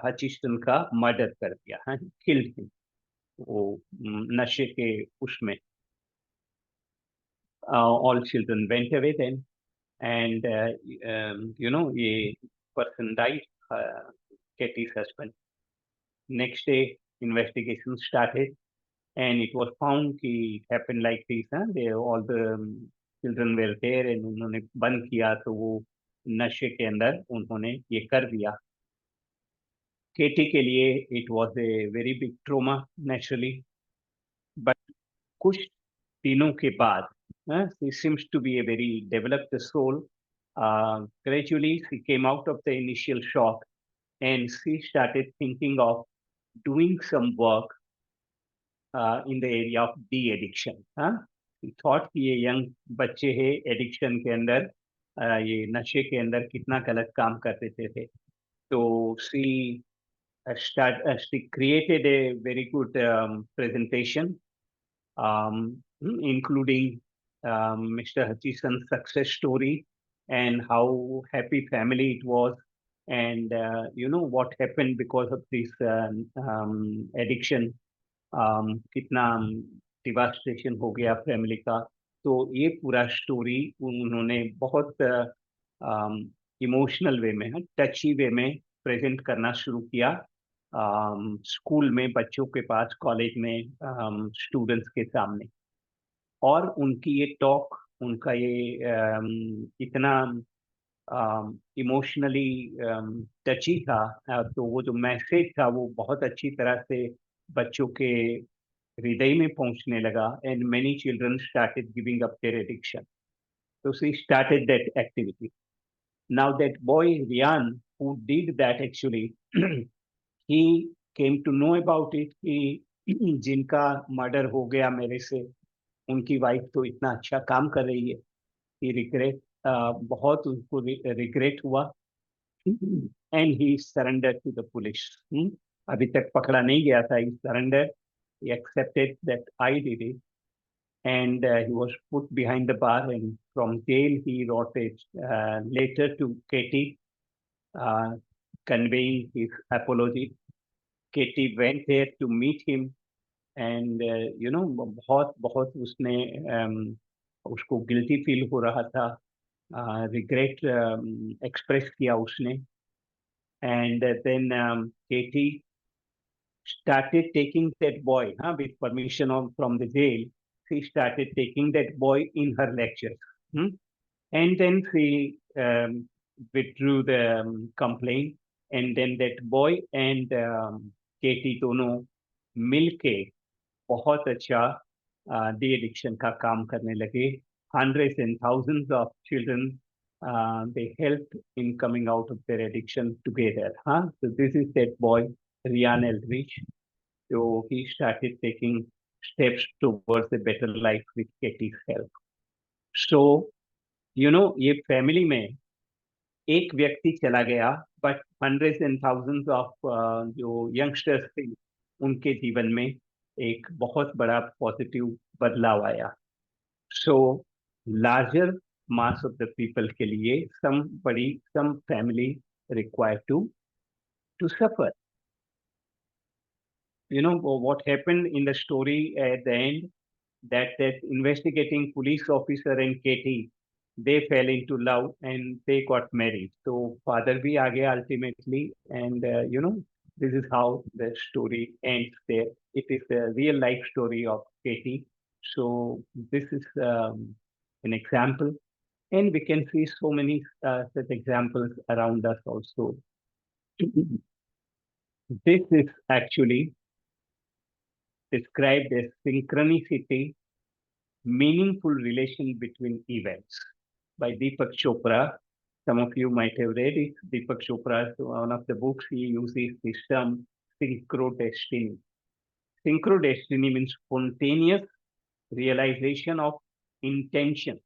Speaker 1: हचिसन का मर्डर कर दिया, किल्ड हिम, वो नशे के उसमें. All children went away then, and ये person died, Katie's husband. Next day, investigation started, and it was found कि it happened like this. All the children were there, and उन्होंने बंद किया, तो वो नशे के अंदर उन्होंने ये कर दिया. केटी के लिए it was a very big trauma naturally, but कुछ दिनों के बाद she seems to be a very developed soul. Gradually she came out of the initial shock and she started thinking of doing some work in the area of de-addiction. She thought कि ये young बच्चे हैं addiction के अंदर, ये नशे के अंदर कितना गलत काम कर देते थे. तो she created a very good presentation, including Mr. Hutchison's success story and how happy family it was, and what happened because of this addiction, कितना डिवास्टेशन हो गया फैमिली का. तो ये पूरा स्टोरी उन्होंने बहुत इमोशनल वे में, टची वे में प्रेजेंट करना शुरू किया स्कूल में, बच्चों के पास, कॉलेज में, स्टूडेंट्स के सामने. और उनकी ये टॉक, उनका ये इतना इमोशनली टची था, तो वो जो मैसेज था वो बहुत अच्छी तरह से बच्चों के हृदय में पहुंचने लगा. And many children started giving up their addiction. So she started that activity. Now that boy Rian, who did that actually, he came to know about it कि जिनका मर्डर हो गया मेरे से, उनकी वाइफ तो इतना अच्छा काम कर रही है. ही रिग्रेट, बहुत उनको रिग्रेट हुआ. And he surrender to the police. अभी तक पकड़ा नहीं गया था. He surrender, he accepted that I did it, and he was put behind the bar, and from jail he wrote a letter to Katie, uh, conveying his apology. Katie went there to meet him, and बहुत बहुत उसने उसको guilty feel हो रहा था, regret express किया उसने. And then Katie started taking that boy, with permission from the jail. She started taking that boy in her lectures. And then she withdrew the complaint. And then that boy and Katie दोनों मिलके बहुत अच्छा de addiction का काम करने लगे. Hundreds and thousands of children, they helped in coming out of their addiction together. So this is that boy, Rian Eldridge. So he started taking steps towards a better life with Katie's help. So, ये family में एक व्यक्ति चला गया, but hundreds and thousands of जो youngsters थे, उनके जीवन में एक बहुत बड़ा पॉजिटिव बदलाव आया. So larger mass of the people के लिए some family require to suffer. What happened in the story at the end, that investigating police officer and Katie, they fell into love and they got married. So father bhi aa gaya ultimately, and this is how the story ends there. It is a real life story of Katie. So this is an example, and we can see so many such examples around us also. This is actually described as synchronicity, meaningful relation between events, by Deepak Chopra. Some of you might have read it. Deepak Chopra, one of the books, he uses this term synchrodestiny. Synchrodestiny means spontaneous realization of intention.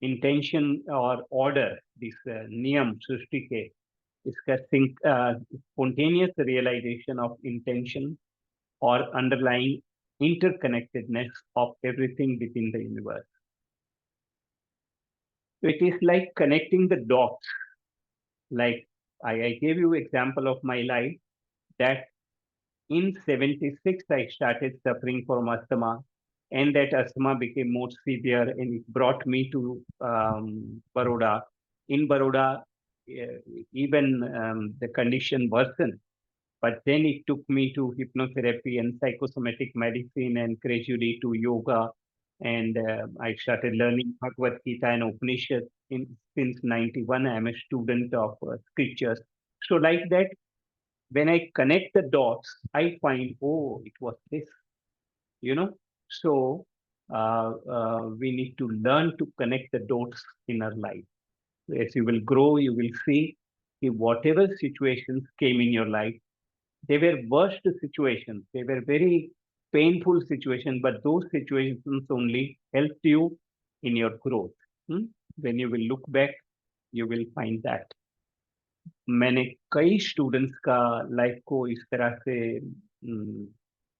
Speaker 1: Intention or order, this niyam सृष्टि के, इसका spontaneous realization of intention or underlying interconnectedness of everything within the universe. So it is like connecting the dots. Like I gave you example of my life, that in 76 I started suffering from asthma, and that asthma became more severe, and it brought me to Baroda. In Baroda, even the condition worsened. But then it took me to hypnotherapy and psychosomatic medicine, and gradually to yoga. And I started learning Bhagavad Gita and Upanishad. Since 91, I am a student of scriptures. So like that, when I connect the dots, I find, oh, it was this, you know. So we need to learn to connect the dots in our life. As you will grow, you will see that whatever situations came in your life, they were worst situations. They were very painful situations, but those situations only helped you in your growth. Hmm? When you will look back, you will find that. मैंने कई students का life को इस तरह से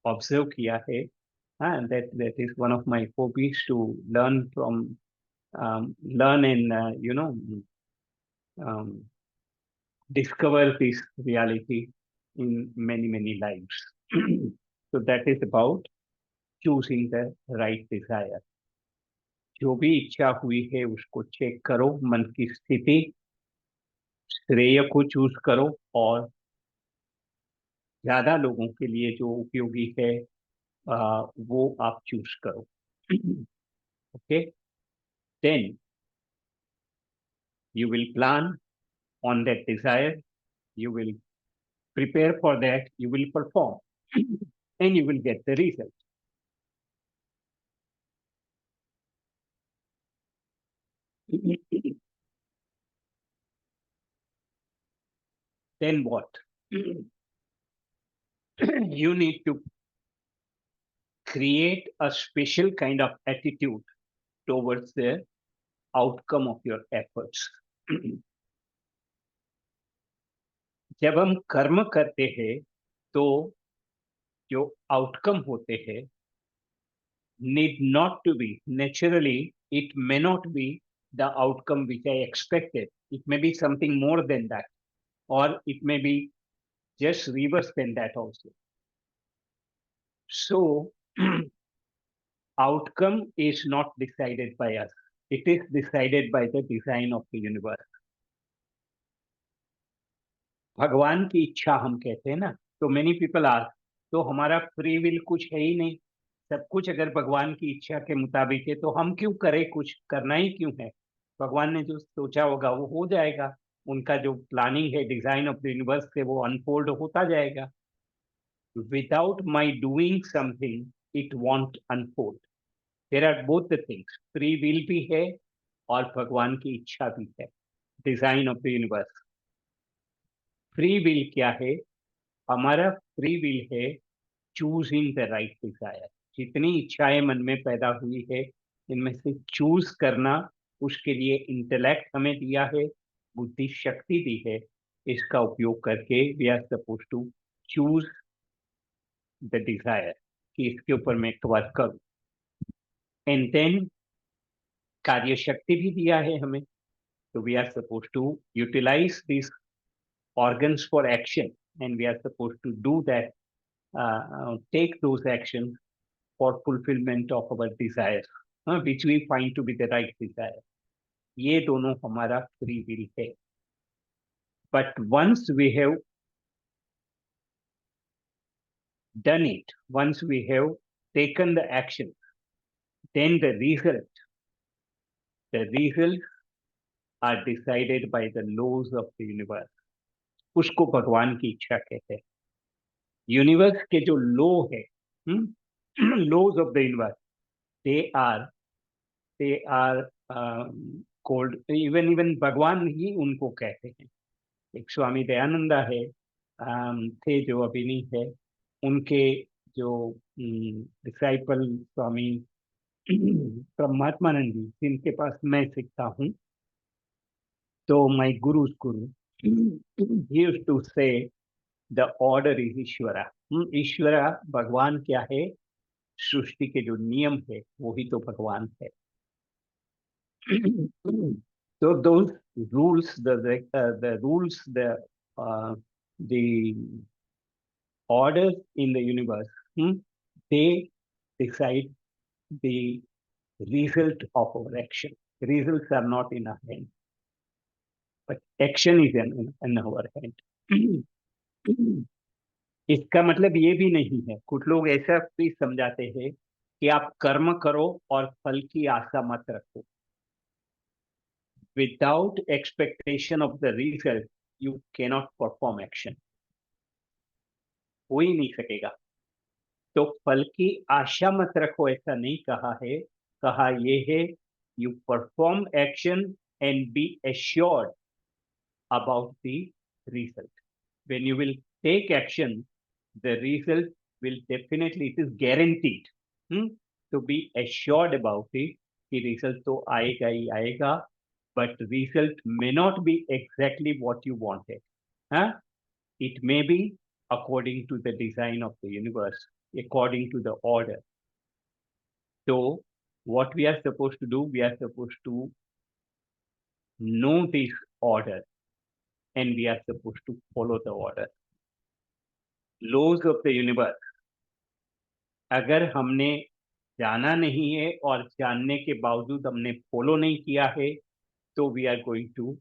Speaker 1: observe किया है. हाँ, that is one of my hobbies to learn from, learn and um, discover this reality in many lives. So that is about choosing the right desire. जो भी इच्छा हुई है उसको चेक करो, मन की स्थिति, श्रेय को चूज करो, और ज्यादा लोगों के लिए जो उपयोगी है वो आप चूज करो. Okay, then you will plan on that desire, you will prepare for that, you will perform, and you will get the result. Then what? You need to create a special kind of attitude towards the outcome of your efforts. जब हम कर्म करते हैं तो जो outcome होते हैं need not to be naturally, it may not be the outcome which I expected. It may be something more than that, or it may be just reverse than that also. So outcome is not decided by us, it is decided by the design of the universe. भगवान की इच्छा हम कहते हैं ना, तो many people are, तो हमारा फ्री विल कुछ है ही नहीं. सब कुछ अगर भगवान की इच्छा के मुताबिक है तो हम क्यों करें, कुछ करना ही क्यों है. भगवान ने जो सोचा होगा वो हो जाएगा, उनका जो प्लानिंग है डिजाइन ऑफ द यूनिवर्स से वो अनफोल्ड होता जाएगा. Without my doing something it won't unfold. There are both the things, free will भी है और भगवान की इच्छा भी है, design of the universe. Free will क्या है? हमारा फ्री विल है चूजिंग द राइट डिजायर. जितनी इच्छाएं मन में पैदा हुई है इनमें से चूज करना, उसके लिए इंटेलेक्ट हमें दिया है, बुद्धि शक्ति दी है. इसका उपयोग करके we are suppose to choose the desire कि इसके ऊपर मैं वर्क करूं. एंड देन कार्य शक्ति भी दिया है हमें, तो we are suppose to utilise this organs for action, and we are supposed to do that, take those actions for fulfillment of our desires, which we find to be the right desire. ये दोनों हमारा free will है. But once we have done it, once we have taken the action, then the results are decided by the laws of the universe. उसको भगवान की इच्छा कहते हैं. यूनिवर्स के जो लो है, laws of the universe, they are called, even भगवान ही उनको कहते हैं. एक स्वामी दयानंदा है, थे जो अभी नहीं है, उनके जो डिसाइपल स्वामी परमात्मानंद जी, जिनके पास मैं सीखता हूँ, तो my gurus Guru he used to say the order is ईश्वरा. ईश्वरा भगवान क्या है? सृष्टि के जो नियम है वही तो भगवान है. So those rules, the rules, the orders in the universe, they decide the result of our action. Results are not in our hand, but action is in our hand. इसका मतलब ये भी नहीं है, कुछ लोग ऐसा भी समझाते हैं कि आप कर्म करो और फल की आशा मत रखो. Without expectation of the result, you cannot perform action. हो ही नहीं सकेगा. तो फल की आशा मत रखो, ऐसा नहीं कहा है. कहा ये है, you perform action and be assured about the result. When you will take action, the result will definitely, it is guaranteed. To be assured about it, कि result तो आएगा ही आएगा, but result may not be exactly what you wanted. Huh? It may be according to the design of the universe, according to the order. So, what we are supposed to do, we are supposed to know this order, and we are supposed to follow the order. Laws of the universe. अगर हमने जाना नहीं है और जानने के बावजूद हमने फॉलो नहीं किया है, तो we are going to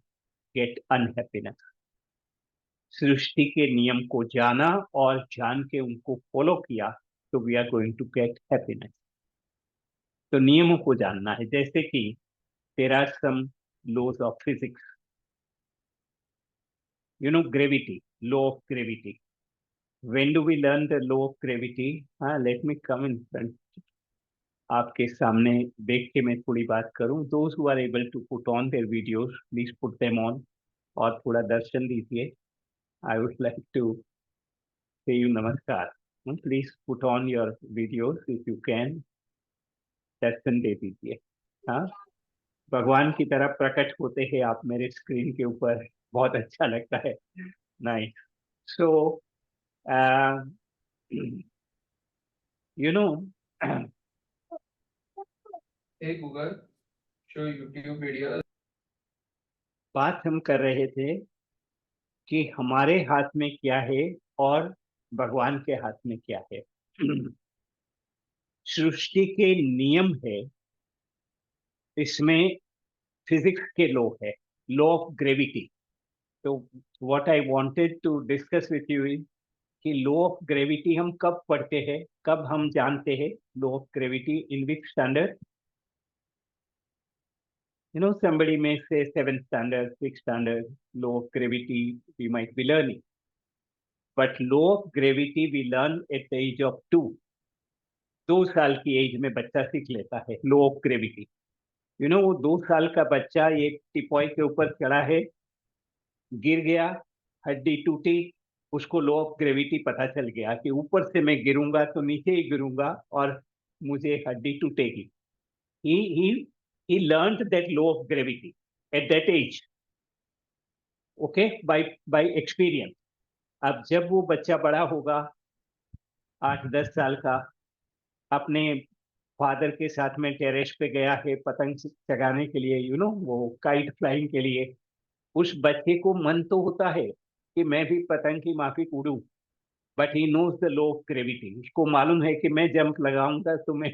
Speaker 1: get unhappiness. सृष्टि के नियम को जाना और जान के उनको फॉलो किया, तो we are going to get happiness. तो नियमों को जानना है. जैसे कि there are some laws of physics, you know, gravity, law of gravity. When do we learn the law of gravity? Let me come in front. आपके सामने देख के मैं थोड़ी बात करूं. Those who are able to put on their videos, please put them on. और थोड़ा दर्शन दीजिए. I would like to say you नमस्कार. Please put on your videos if you can. दर्शन दे दीजिए. हाँ, भगवान की तरह प्रकट होते हैं आप मेरे स्क्रीन के ऊपर. बहुत अच्छा लगता है. Nice. So you know,
Speaker 2: Hey Google, show YouTube videos.
Speaker 1: बात हम कर रहे थे कि हमारे हाथ में क्या है और भगवान के हाथ में क्या है. सृष्टि के नियम है, इसमें फिजिक्स के लॉ है, लॉ ऑफ ग्रेविटी. तो what I wanted to discuss with you is कि लॉ ऑफ ग्रेविटी हम कब पढ़ते हैं, कब हम जानते हैं law of gravity, in which standard. You know, somebody may say 7th standard, 6th standard, law of gravity we might be learning. But law of gravity we learn at the age of 2. 2 साल की as में बच्चा सीख लेता है law of gravity. You know, वो 2 साल का बच्चा एक टिपॉय के ऊपर चढ़ा है, गिर गया, हड्डी टूटी, उसको लॉ ऑफ ग्रेविटी पता चल गया कि ऊपर से मैं गिरूंगा तो नीचे ही गिरूंगा और मुझे हड्डी टूटेगी. he he he learned that law of gravity at that age, okay, by experience. अब जब वो बच्चा बड़ा होगा, 8-10 साल का, अपने फादर के साथ में टेरेस पे गया है पतंग चगाने के लिए, यू नो, वो काइट फ्लाइंग के लिए, उस बच्चे को मन तो होता है कि मैं भी पतंग की माफिक उड़ूं, but he knows the law of gravity. उसको मालूम है कि मैं जंप लगाऊंगा तो मैं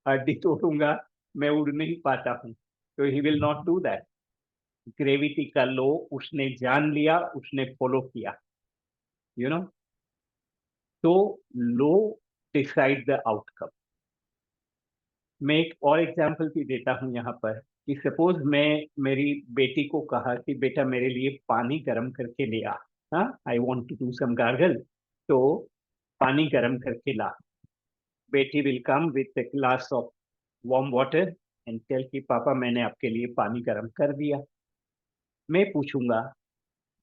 Speaker 1: हड्डी तोड़ूंगा, मैं उड़ नहीं पाता हूं, तो he will not do that. Gravity का लॉ उसने जान लिया, उसने फॉलो किया, यू नो. तो लॉ डिसाइड द आउटकम. मैं एक और एग्जांपल भी देता हूं यहाँ पर कि सपोज मैं मेरी बेटी को कहा कि बेटा मेरे लिए पानी गर्म करके ले आ. हाँ, I want to do some gargle, तो पानी गर्म करके ला. बेटी will come with a glass of warm water and tell कि पापा मैंने आपके लिए पानी गर्म कर दिया. मैं पूछूंगा,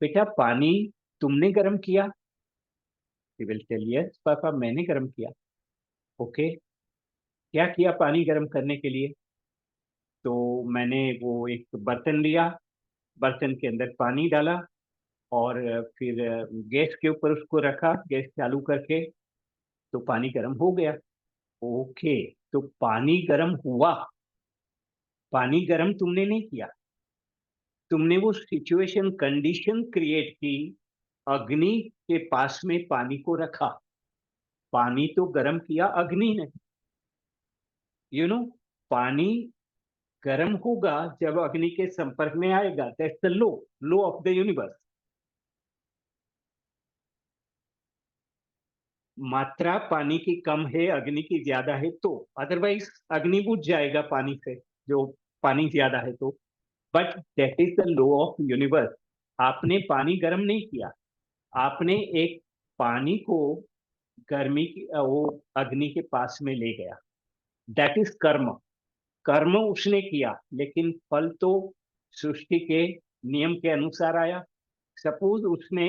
Speaker 1: बेटा पानी तुमने गर्म किया? She will tell yes पापा मैंने गर्म किया. ओके, क्या किया पानी गर्म करने के लिए? तो मैंने वो एक बर्तन लिया, बर्तन के अंदर पानी डाला और फिर गैस के ऊपर उसको रखा, गैस चालू करके, तो पानी गर्म हो गया. ओके, तो पानी गर्म हुआ, पानी गर्म तुमने नहीं किया, तुमने वो सिचुएशन कंडीशन क्रिएट की, अग्नि के पास में पानी को रखा. पानी तो गर्म किया अग्नि ने, यू नो. पानी गर्म होगा जब अग्नि के संपर्क में आएगा. That's the law, law of the universe. मात्रा पानी की कम है, अग्नि की ज्यादा है, तो अदरवाइज अग्नि बुझ जाएगा पानी से, जो पानी ज्यादा है तो. But that is the law of universe. आपने पानी गर्म नहीं किया, आपने एक पानी को गर्मी की वो अग्नि के पास में ले गया। दैट इज कर्म। कर्म उसने किया, लेकिन फल तो सृष्टि के नियम के अनुसार आया। सपोज उसने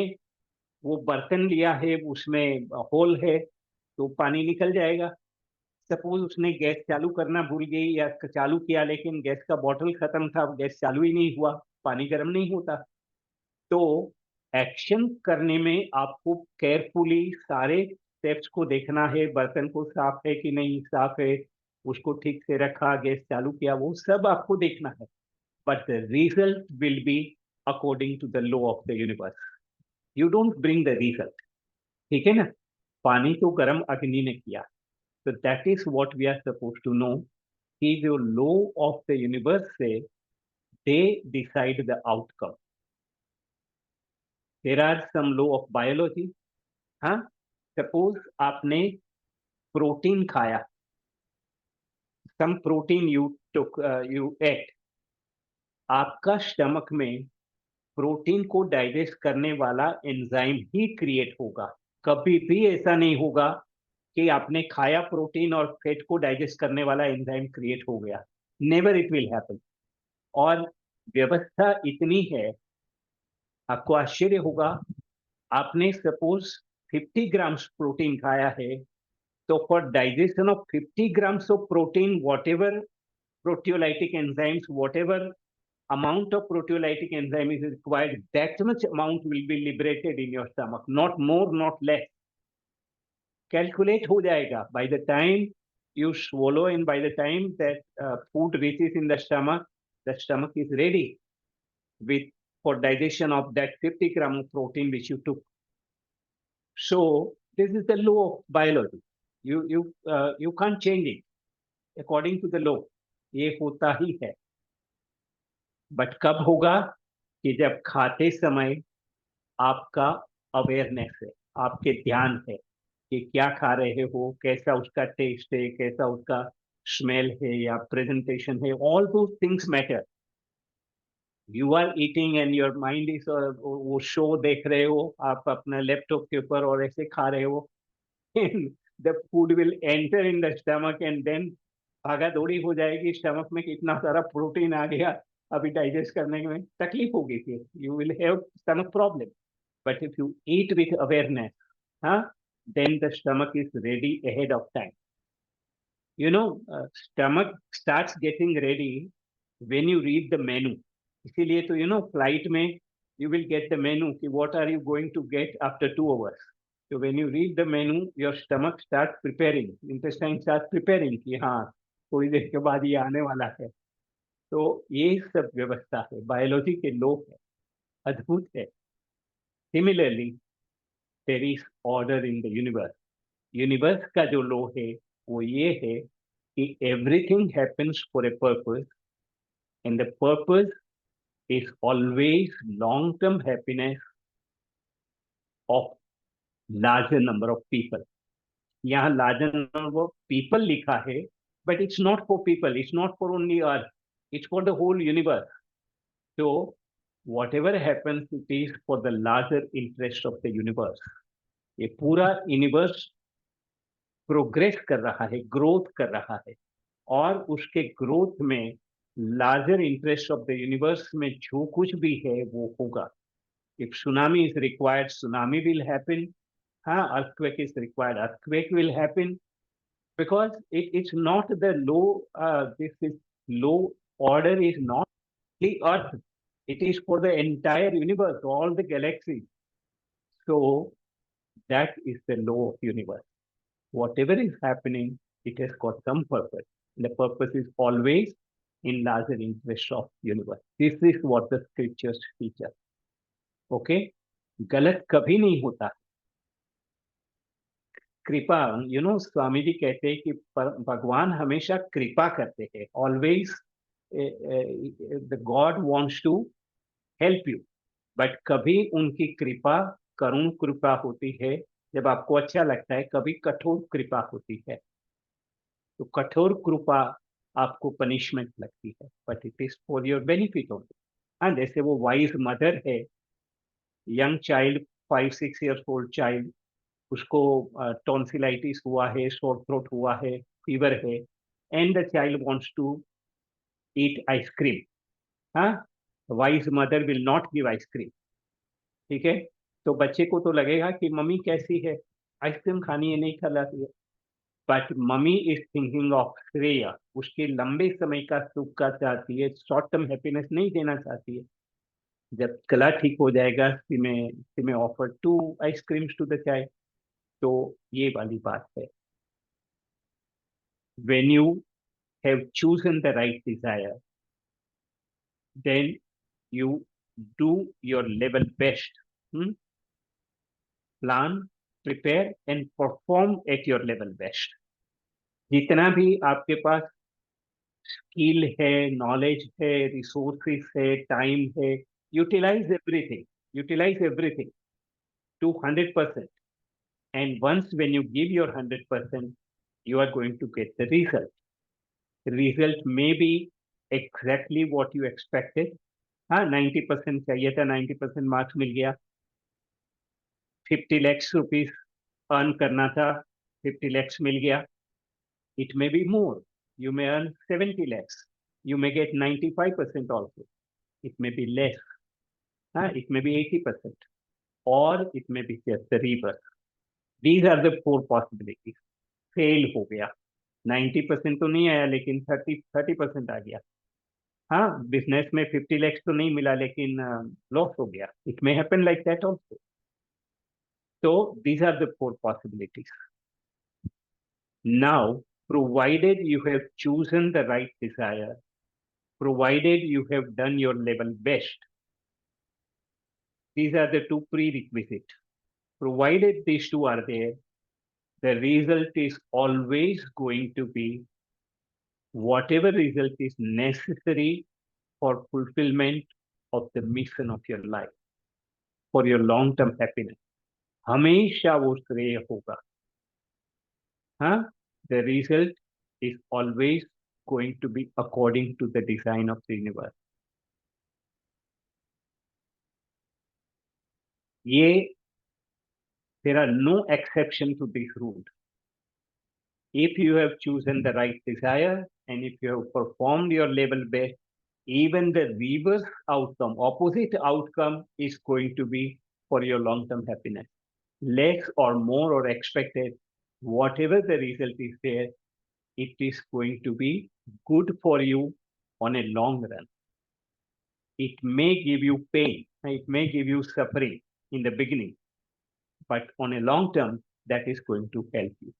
Speaker 1: वो बर्तन लिया है, उसमें होल है, तो पानी निकल जाएगा। सपोज उसने गैस चालू करना भूल गई या चालू किया लेकिन गैस का बॉटल खत्म था, गैस चालू ही नहीं हुआ, पानी गर्म नहीं होता। तो एक्शन करने में आपको केयरफुली सारे स्टेप्स को देखना है। बर्तन को साफ है कि नहीं साफ है, उसको ठीक से रखा, गैस चालू किया, वो सब आपको देखना है। But the result will be according to the law of the universe. You don't bring the result. ठीक है ना? पानी तो गर्म अग्नि ने किया। तो that is what we are suppose to know कि जो लॉ ऑफ द यूनिवर्स से they decide the outcome. There are some law of biology. हाँ, सपोज आपने प्रोटीन खाया, some protein you took, you ate, आपका स्टमक में protein को digest करने वाला एंजाइम ही क्रिएट होगा। कभी भी ऐसा नहीं होगा कि आपने खाया प्रोटीन और फैट को डाइजेस्ट करने वाला एंजाइम क्रिएट हो गया। Never it will happen. और व्यवस्था इतनी है, आपको आश्चर्य होगा, आपने सपोज 50 ग्राम्स प्रोटीन खाया है, तो for digestion of 50 grams of protein, whatever proteolytic enzymes, whatever amount of proteolytic enzyme is required, that much amount will be liberated in your stomach, not more, not less. Calculate हो जाएगा by the time you swallow and by the time that food reaches in the stomach is ready with for digestion of that 50 gram of protein which you took. So this is the law of biology. You can't change it. According to the law ये होता ही है। But कब होगा? कि जब खाते समय आपका अवेयरनेस है, आपके ध्यान है कि क्या खा रहे हो, कैसा उसका टेस्ट है, कैसा उसका स्मेल है या प्रेजेंटेशन है। ऑल दो things matter. You are eating and your mind is, वो शो देख रहे हो आप अपना लैपटॉप के ऊपर और ऐसे खा रहे हो, the food will enter in the stomach and then भागा दौड़ी हो जाएगी। स्टमक में कितना सारा प्रोटीन आ गया, अभी डाइजेस्ट करने में तकलीफ होगी, फिर you will have stomach problem. But if you eat with awareness, हाँ, then the stomach is ready ahead of time. Stomach starts getting ready when you read the menu. इसीलिए तो फ्लाइट में you will get the menu कि what are you going to get after 2 hours. So when you read the menu, your stomach starts preparing, intestine starts preparing कि हाँ थोड़ी देर के बाद ये आने वाला है। तो ये सब व्यवस्था है, बायोलॉजी के लॉ है, अद्भुत है। Similarly there is order in the universe. Universe का जो लॉ है वो ये है कि everything happens for a purpose, and the purpose is always long-term happiness of larger number of people. यहाँ larger number of people लिखा है, but it's not for people, it's not for only earth, it's for the whole universe. So whatever happens, it is for the larger interest of the universe. ये पूरा universe progress कर रहा है, growth कर रहा है, और उसके ग्रोथ में larger interest of the universe में जो कुछ भी है वो होगा। If tsunami is required, tsunami will happen. Earthquake is required, earthquake will happen. Because it's not the low, this is low order is not the Earth. It is for the entire universe, all the galaxies. So that is the law of universe. Whatever is happening, it has got some purpose. The purpose is always in larger interest of universe. This is what the scriptures teach us. Okay, गलत कभी नहीं होता। कृपा, स्वामी जी कहते हैं कि भगवान हमेशा कृपा करते हैं। Always the God wants to help you, but कभी उनकी कृपा करुण कृपा होती है जब आपको अच्छा लगता है, कभी कठोर कृपा होती है। तो कठोर कृपा आपको पनिशमेंट लगती है, but it is for your benefit only. हाँ, जैसे वो वाइज मदर है young child, 5-6 years old child, उसको टॉन्सिलाइटिस हुआ है, शोर थ्रोट हुआ है, फीवर है, and the child wants to eat ice cream. हाँ, wise mother will not give ice cream. ठीक है, तो बच्चे को तो लगेगा कि मम्मी कैसी है, आइसक्रीम खानी है, नहीं खिलाती है. But mummy is thinking of श्रेय, उसके लंबे समय का सुख का चाहती है, शॉर्ट टर्म हैप्पीनेस नहीं देना चाहती है. जब गला ठीक हो जाएगा, she may offer 2 ice creams to the child. तो ये वाली बात है. When you have chosen the right desire, then you do your level best. Plan, prepare and perform at your level best. जितना भी आपके पास स्किल है, नॉलेज है, रिसोर्सेस है, टाइम है, utilise everything to 100%. And once when you give your 100%, you are going to get the result. The result may be exactly what you expected. हाँ, 90% चाहिए था, 90% मार्क्स मिल गया. 50 lakhs rupees earn करना था, 50 lakhs मिल गया. It may be more. You may earn 70 lakhs. You may get 95% also. It may be less. It may be 80%. Or it may be just the reverse. These are the 4 possibilities. Fail हो गया, 90% तो नहीं आया, लेकिन 30% आ गया. हाँ, business में 50 lakhs तो नहीं मिला, लेकिन लॉस हो गया. It may happen like that also. तो these are the 4 possibilities. Now, provided you have chosen the right desire, provided you have done your level best, these are the 2 prerequisites. Provided these 2 are there, the result is always going to be whatever result is necessary for fulfillment of the mission of your life, for your long term happiness. हमेशा वो श्रेय होगा. हाँ, the result is always going to be according to the design of the universe. ये, there are no exception to this rule. If you have chosen the right desire and if you have performed your level best, even the reverse outcome, opposite outcome is going to be for your long-term happiness. Less or more or expected, whatever the result is there, it is going to be good for you on a long run. It may give you pain, it may give you suffering in the beginning, but on a long term, that is going to help you.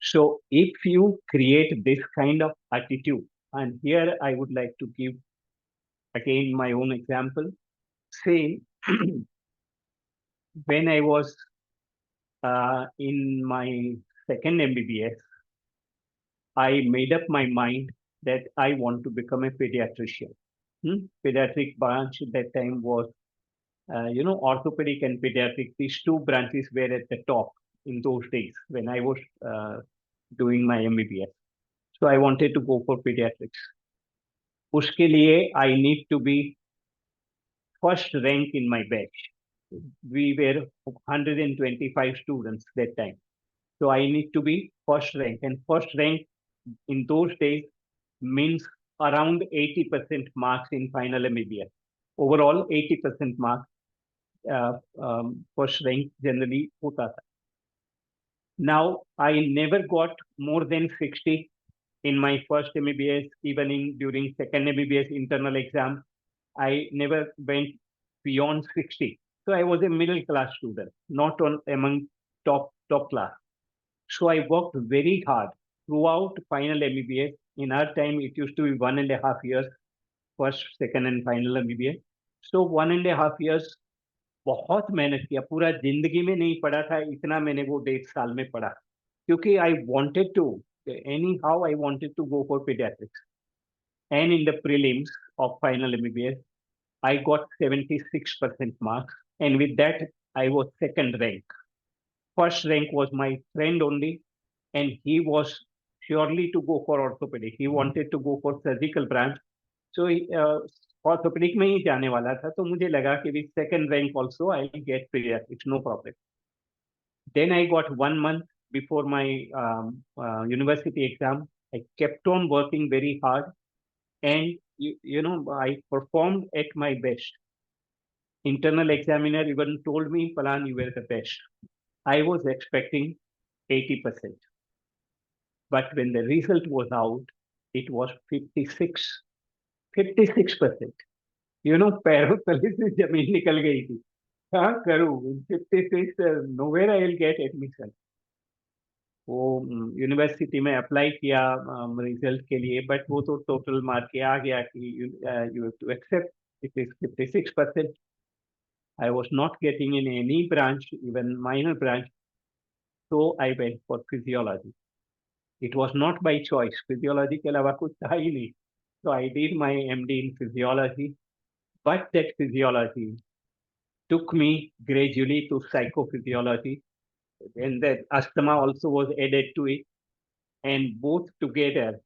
Speaker 1: So if you create this kind of attitude, and here I would like to give again my own example. Say, when I was in my second MBBS, I made up my mind that I want to become a pediatrician. Pediatric branch at that time was, orthopedic and pediatric. These 2 branches were at the top in those days when I was doing my MBBS. So I wanted to go for pediatrics. उसके लिए I need to be first rank in my batch. We were 125 students that time. So I need to be first rank. And first rank in those days means around 80% marks in final MBBS. Overall, 80% marks, first rank generally hota tha. Now, I never got more than 60 in my first MBBS, even during second MBBS internal exam. I never went beyond 60. So I was a middle class student, not among top class. So I worked very hard throughout final MBBS. In our time, it used to be 1.5 years, first, second, and final MBBS. So 1.5 years, बहुत मेहनत किया. पूरा जिंदगी में नहीं पढ़ा था इतना मैंने वो 1.5 साल में पढ़ा, क्योंकि I wanted to, anyhow I wanted to go for pediatrics. And in the prelims of final MBBS, I got 76% marks, and with that I was second rank. First rank was my friend only, and he was surely to go for orthopedic. He wanted to go for surgical branch. So orthopaedic में ही जाने वाला था, तो मुझे लगा कि with second rank also I will get paediatrics, no problem. Then I got 1 month before my university exam. I kept on working very hard, and I performed at my best. Internal examiner even told me, Palan, you were the best. I was expecting 80%, but when the result was out, it was 56. 56%. पैरों तले से जमीन निकल गई थी. हाँ करूँ 56, nowhere I will get admission. वो यूनिवर्सिटी में अप्लाई किया रिजल्ट के लिए, बट वो तो टोटल मार्क के आ गया कि you to accept it is 56%. I was not getting in any branch, even minor branch, so I went for physiology. It was not by choice. Physiology के अलावा कुछ था ही नहीं. So I did my MD in physiology, but that physiology took me gradually to psychophysiology, and that asthma also was added to it, and both together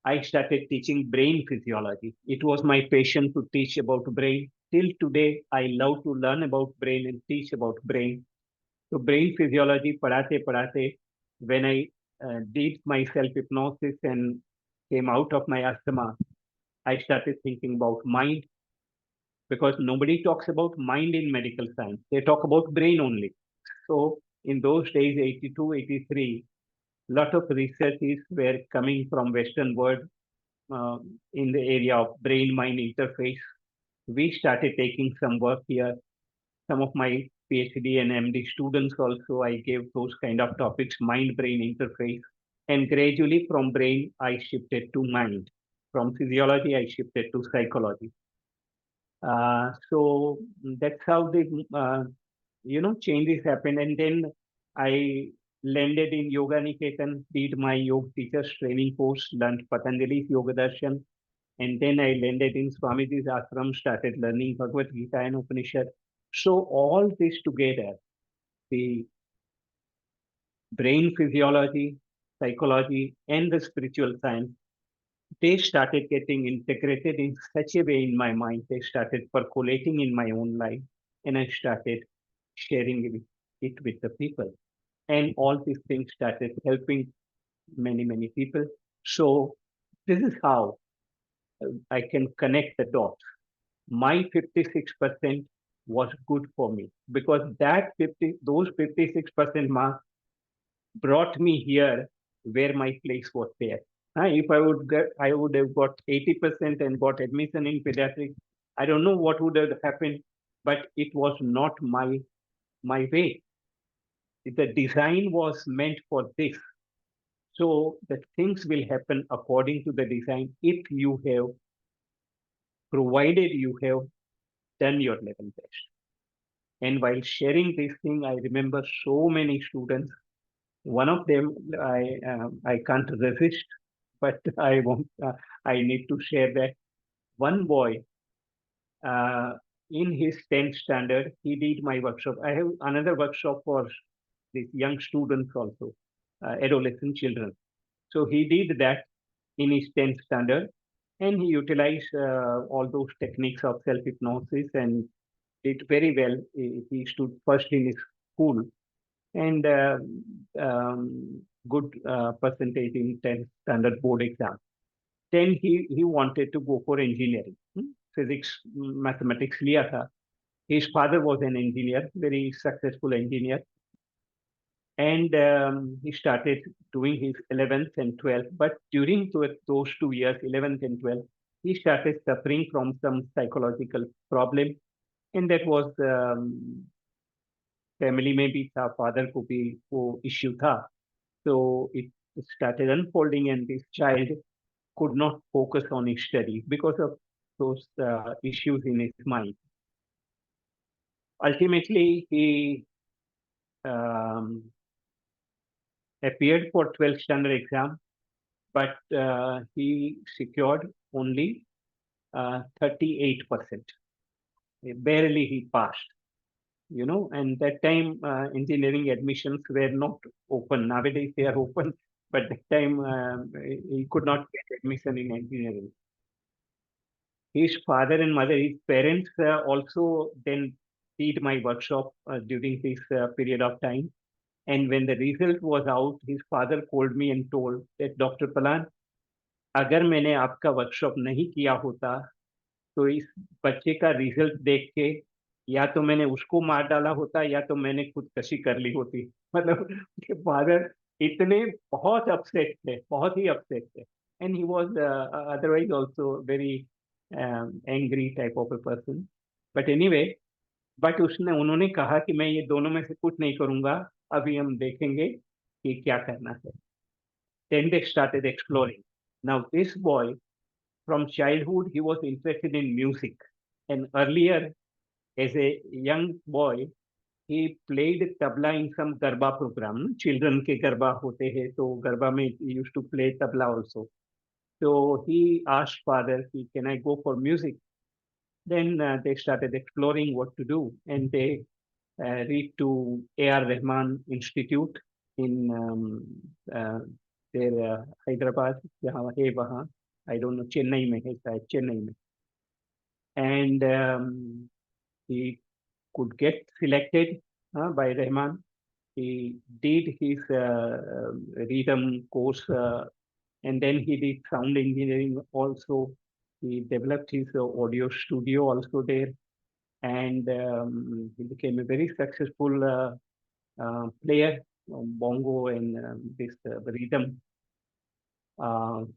Speaker 1: I started teaching brain physiology. It was my passion to teach about brain. Till today, I love to learn about brain and teach about brain. So brain physiology, padhate padhate, when I did my self-hypnosis and came out of my asthma, I started thinking about mind, because nobody talks about mind in medical science. They talk about brain only. So in those days, 82, 83, lot of researches were coming from Western world uh, in the area of brain-mind interface. We started taking some work here. Some of my PhD and MD students also, I gave those kind of topics, mind-brain interface. And gradually from brain, I shifted to mind. From physiology, I shifted to psychology. So that's how the changes happened. And then I landed in Yoga Niketan, did my yoga teachers training course, learned Patanjali's Yoga Darshan, and then I landed in Swamiji's ashram, started learning Bhagavad Gita and Upanishad. So all this together, the brain physiology, psychology, and the spiritual science, they started getting integrated in such a way in my mind. They started percolating in my own life, and I started sharing it with the people. And all these things started helping many, many people. So this is how I can connect the dots. My 56% was good for me, because those 56% marks brought me here where my place was there. If I would have got 80% and got admission in pediatrics. I don't know what would have happened, but it was not my way. The design was meant for this. So the things will happen according to the design if you have, provided you have done your level best. And while sharing this thing, I remember so many students. One of them, I can't resist, but I won't. I need to share that. One boy, uh, in his 10th standard, he did my workshop. I have another workshop for these young students also, adolescent children. So he did that in his 10th standard, and he utilized all those techniques of self-hypnosis and did very well. He stood first in his school, and good percentage in 10th standard board exam. Then he wanted to go for engineering. Physics, mathematics लिया था. His father was an engineer, very successful engineer, and he started doing his 11th and 12th. But during those 2 years, 11th and 12th, he started suffering from some psychological problem, and that was family में भी था, father को भी वो issue था. So it started unfolding, and this child could not focus on his study because of those issues in his mind. Ultimately, he um, appeared for 12th standard exam, but he secured only 38%. Barely he passed. And that time engineering admissions were not open. Nowadays they are open, but that time he could not get admission in engineering. his father and mother, his parents also then did my workshop during this period of time. And when the result was out, his father called me and told that Dr. Palan, अगर मैंने आपका workshop नहीं किया होता तो इस बच्चे का रिजल्ट देख के या तो मैंने उसको मार डाला होता या तो मैंने खुदकशी कर ली होती। मतलब उसके फादर इतने बहुत अपसेट थे, बहुत ही अपसेट थे। And he was otherwise also very angry type of a person. But anyway, but उसने उन्होंने कहा कि मैं ये दोनों में से कुछ नहीं करूंगा, अभी हम देखेंगे कि क्या करना है। Then they started exploring. Now this boy, from childhood, he was interested in music. And earlier, as a young boy, he played tabla in some garba program. Children ke garba hote hai, so garba mein he used to play tabla also. So he asked father, can I go for music? Then they started exploring what to do, and they read to A.R. Rahman Institute in uh, their Hyderabad, जहाँ है वहाँ, I don't know, Chennai में है शायद, चेन्नई में. And he could get selected by Rahman. He did his rhythm course, and then he did sound engineering also. He developed his audio studio also there, and he became a very successful player, bongo and this rhythm.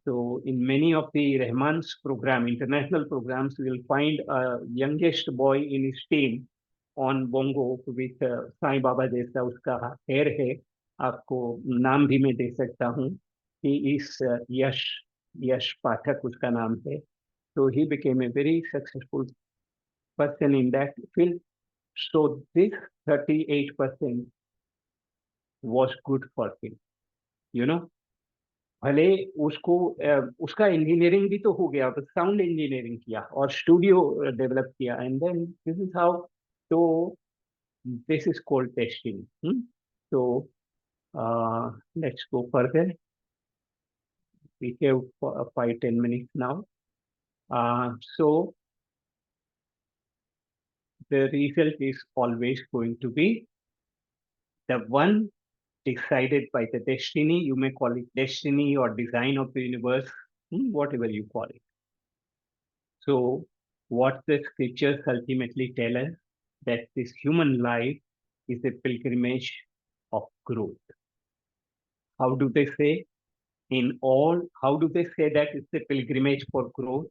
Speaker 1: So in many of the Rahman's program, international programs, we will find a youngest boy in his team on bongo with Sai Baba जैसा उसका hair है, आपको नाम भी मैं दे सकता हूँ. He is यश पाठक उसका नाम है. So he became a very successful person in that field. So this 38% was good for him, you know. भले उसको उसका इंजीनियरिंग भी तो हो गया, तो साउंड इंजीनियरिंग किया और स्टूडियो डेवलप किया, and then this is how. तो दिस इज कॉल्ड टेस्टिंग. तो let's go further. We have 5-10 minutes now. So the result is always going to be the one decided by the destiny. You may call it destiny or design of the universe, whatever you call it. So what the scriptures ultimately tell us, that this human life is a pilgrimage of growth. How do they say? How do they say that it's a pilgrimage for growth?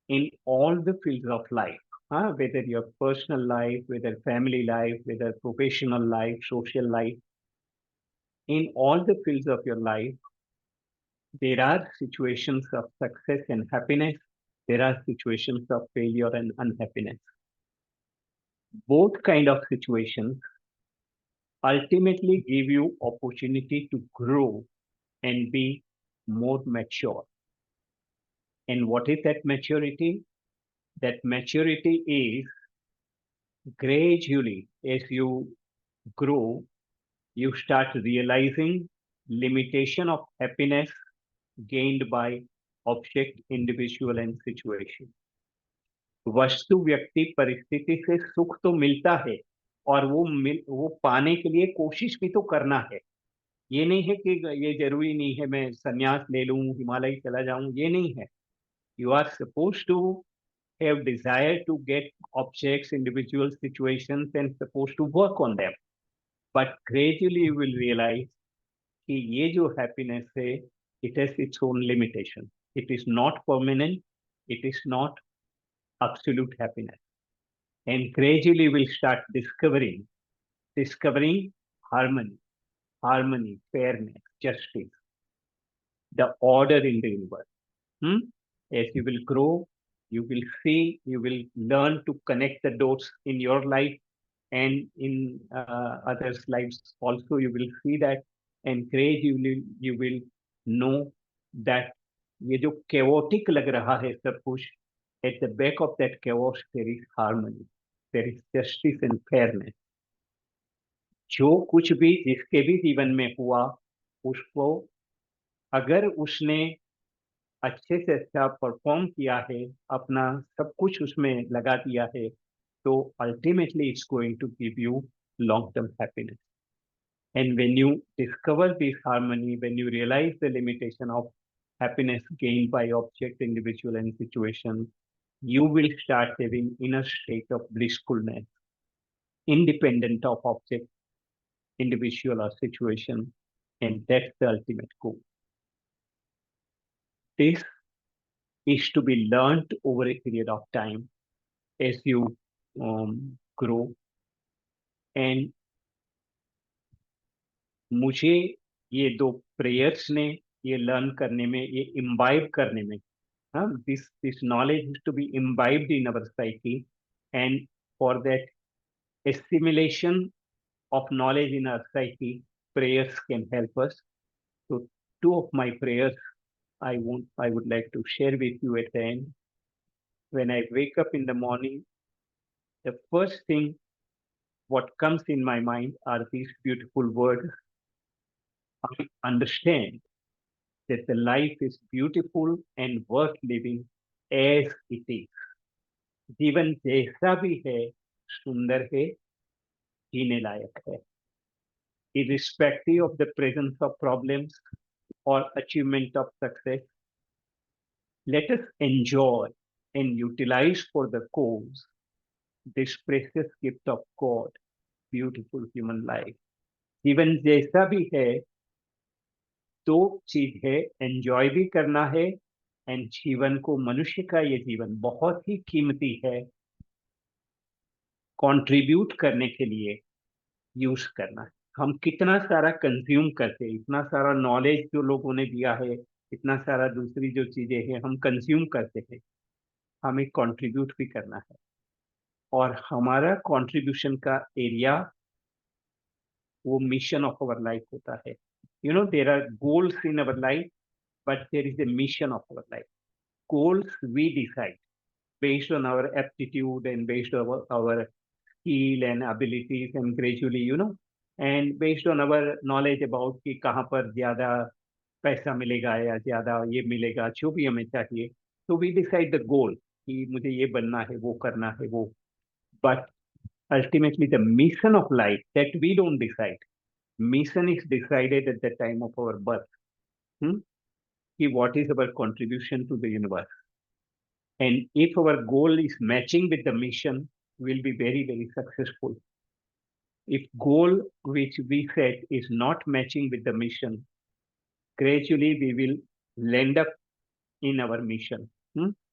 Speaker 1: In all the fields of life, whether your personal life, whether family life, whether professional life, social life, in all the fields of your life, there are situations of success and happiness. There are situations of failure and unhappiness. Both kind of situations ultimately give you opportunity to grow and be more mature. And what is that maturity? That maturity is gradually, as you grow, you start realizing limitation of happiness gained by object, individual and situation. वस्तु, व्यक्ति, परिस्थिति से सुख तो मिलता है, और वो पाने के लिए कोशिश भी तो करना है. ये नहीं है कि ये जरूरी नहीं है मैं संन्यास ले लूं, हिमालय चला जाऊं, ये नहीं है. You are supposed to have desire to get objects, individual situations, and supposed to work on them. But gradually you will realize कि ये जो happiness है, it has its own limitation. It is not permanent. It is not absolute happiness. And gradually we'll start discovering harmony, fairness, justice, the order in the universe. As you will grow, you will see, you will learn to connect the dots in your life and in others' lives also. You will see that, and gradually you will know that ये जो chaotic लग रहा है सब कुछ, at the back of that chaos there is harmony, there is justice and fairness. जो कुछ भी जिसके भी जीवन में हुआ, उसको अगर उसने अच्छे से अच्छा परफॉर्म किया है, अपना सब कुछ उसमें लगा दिया है, तो ultimately it's going to give you long term happiness. And when you discover this harmony, when you realize the limitation of happiness gained by object, individual, and situation, you will start having inner state of blissfulness, independent of object, individual, or situation. And that's the ultimate goal. This is to be learned over a period of time as you grow. And मुझे ये दो prayers ने ये learn करने में, ये imbibe करने में, this knowledge is to be imbibed in our psyche, and for that assimilation of knowledge in our psyche, prayers can help us. So two of my prayers I would like to share with you at the end. When I wake up in the morning, the first thing what comes in my mind are these beautiful words. I understand that the life is beautiful and worth living as it is. जीवन जैसा भी है सुंदर है, जीने लायक है. Irrespective of the presence of problems or achievement of success, let us enjoy and utilize for the cause this precious gift of God, beautiful human life. जीवन जैसा भी है, दो चीज है, एंजॉय भी करना है, एंड जीवन को, मनुष्य का ये जीवन बहुत ही कीमती है, कंट्रीब्यूट करने के लिए यूज करना है. हम कितना सारा कंज्यूम करते हैं, इतना सारा नॉलेज जो लोगों ने दिया है, इतना सारा दूसरी जो चीजें हैं हम कंज्यूम करते हैं, हमें कंट्रीब्यूट भी करना है. और हमारा कंट्रीब्यूशन का एरिया वो मिशन ऑफ अवर लाइफ होता है. There are goals in our life, but there is a mission of our life. Goals we decide based on our aptitude and based on our skill and abilities, and gradually, and based on our knowledge about कि कहाँ पर ज्यादा पैसा मिलेगा या ज्यादा ये मिलेगा, जो भी हमें चाहिए, तो वी डिसाइड द गोल कि मुझे ये बनना है, वो करना है, वो. But ultimately the mission of life that we don't decide. Mission is decided at the time of our birth. कि what is our contribution to the universe. And if our goal is matching with the mission, we'll be very, very successful. If goal which we set is not matching with the mission, gradually we will land up in our mission.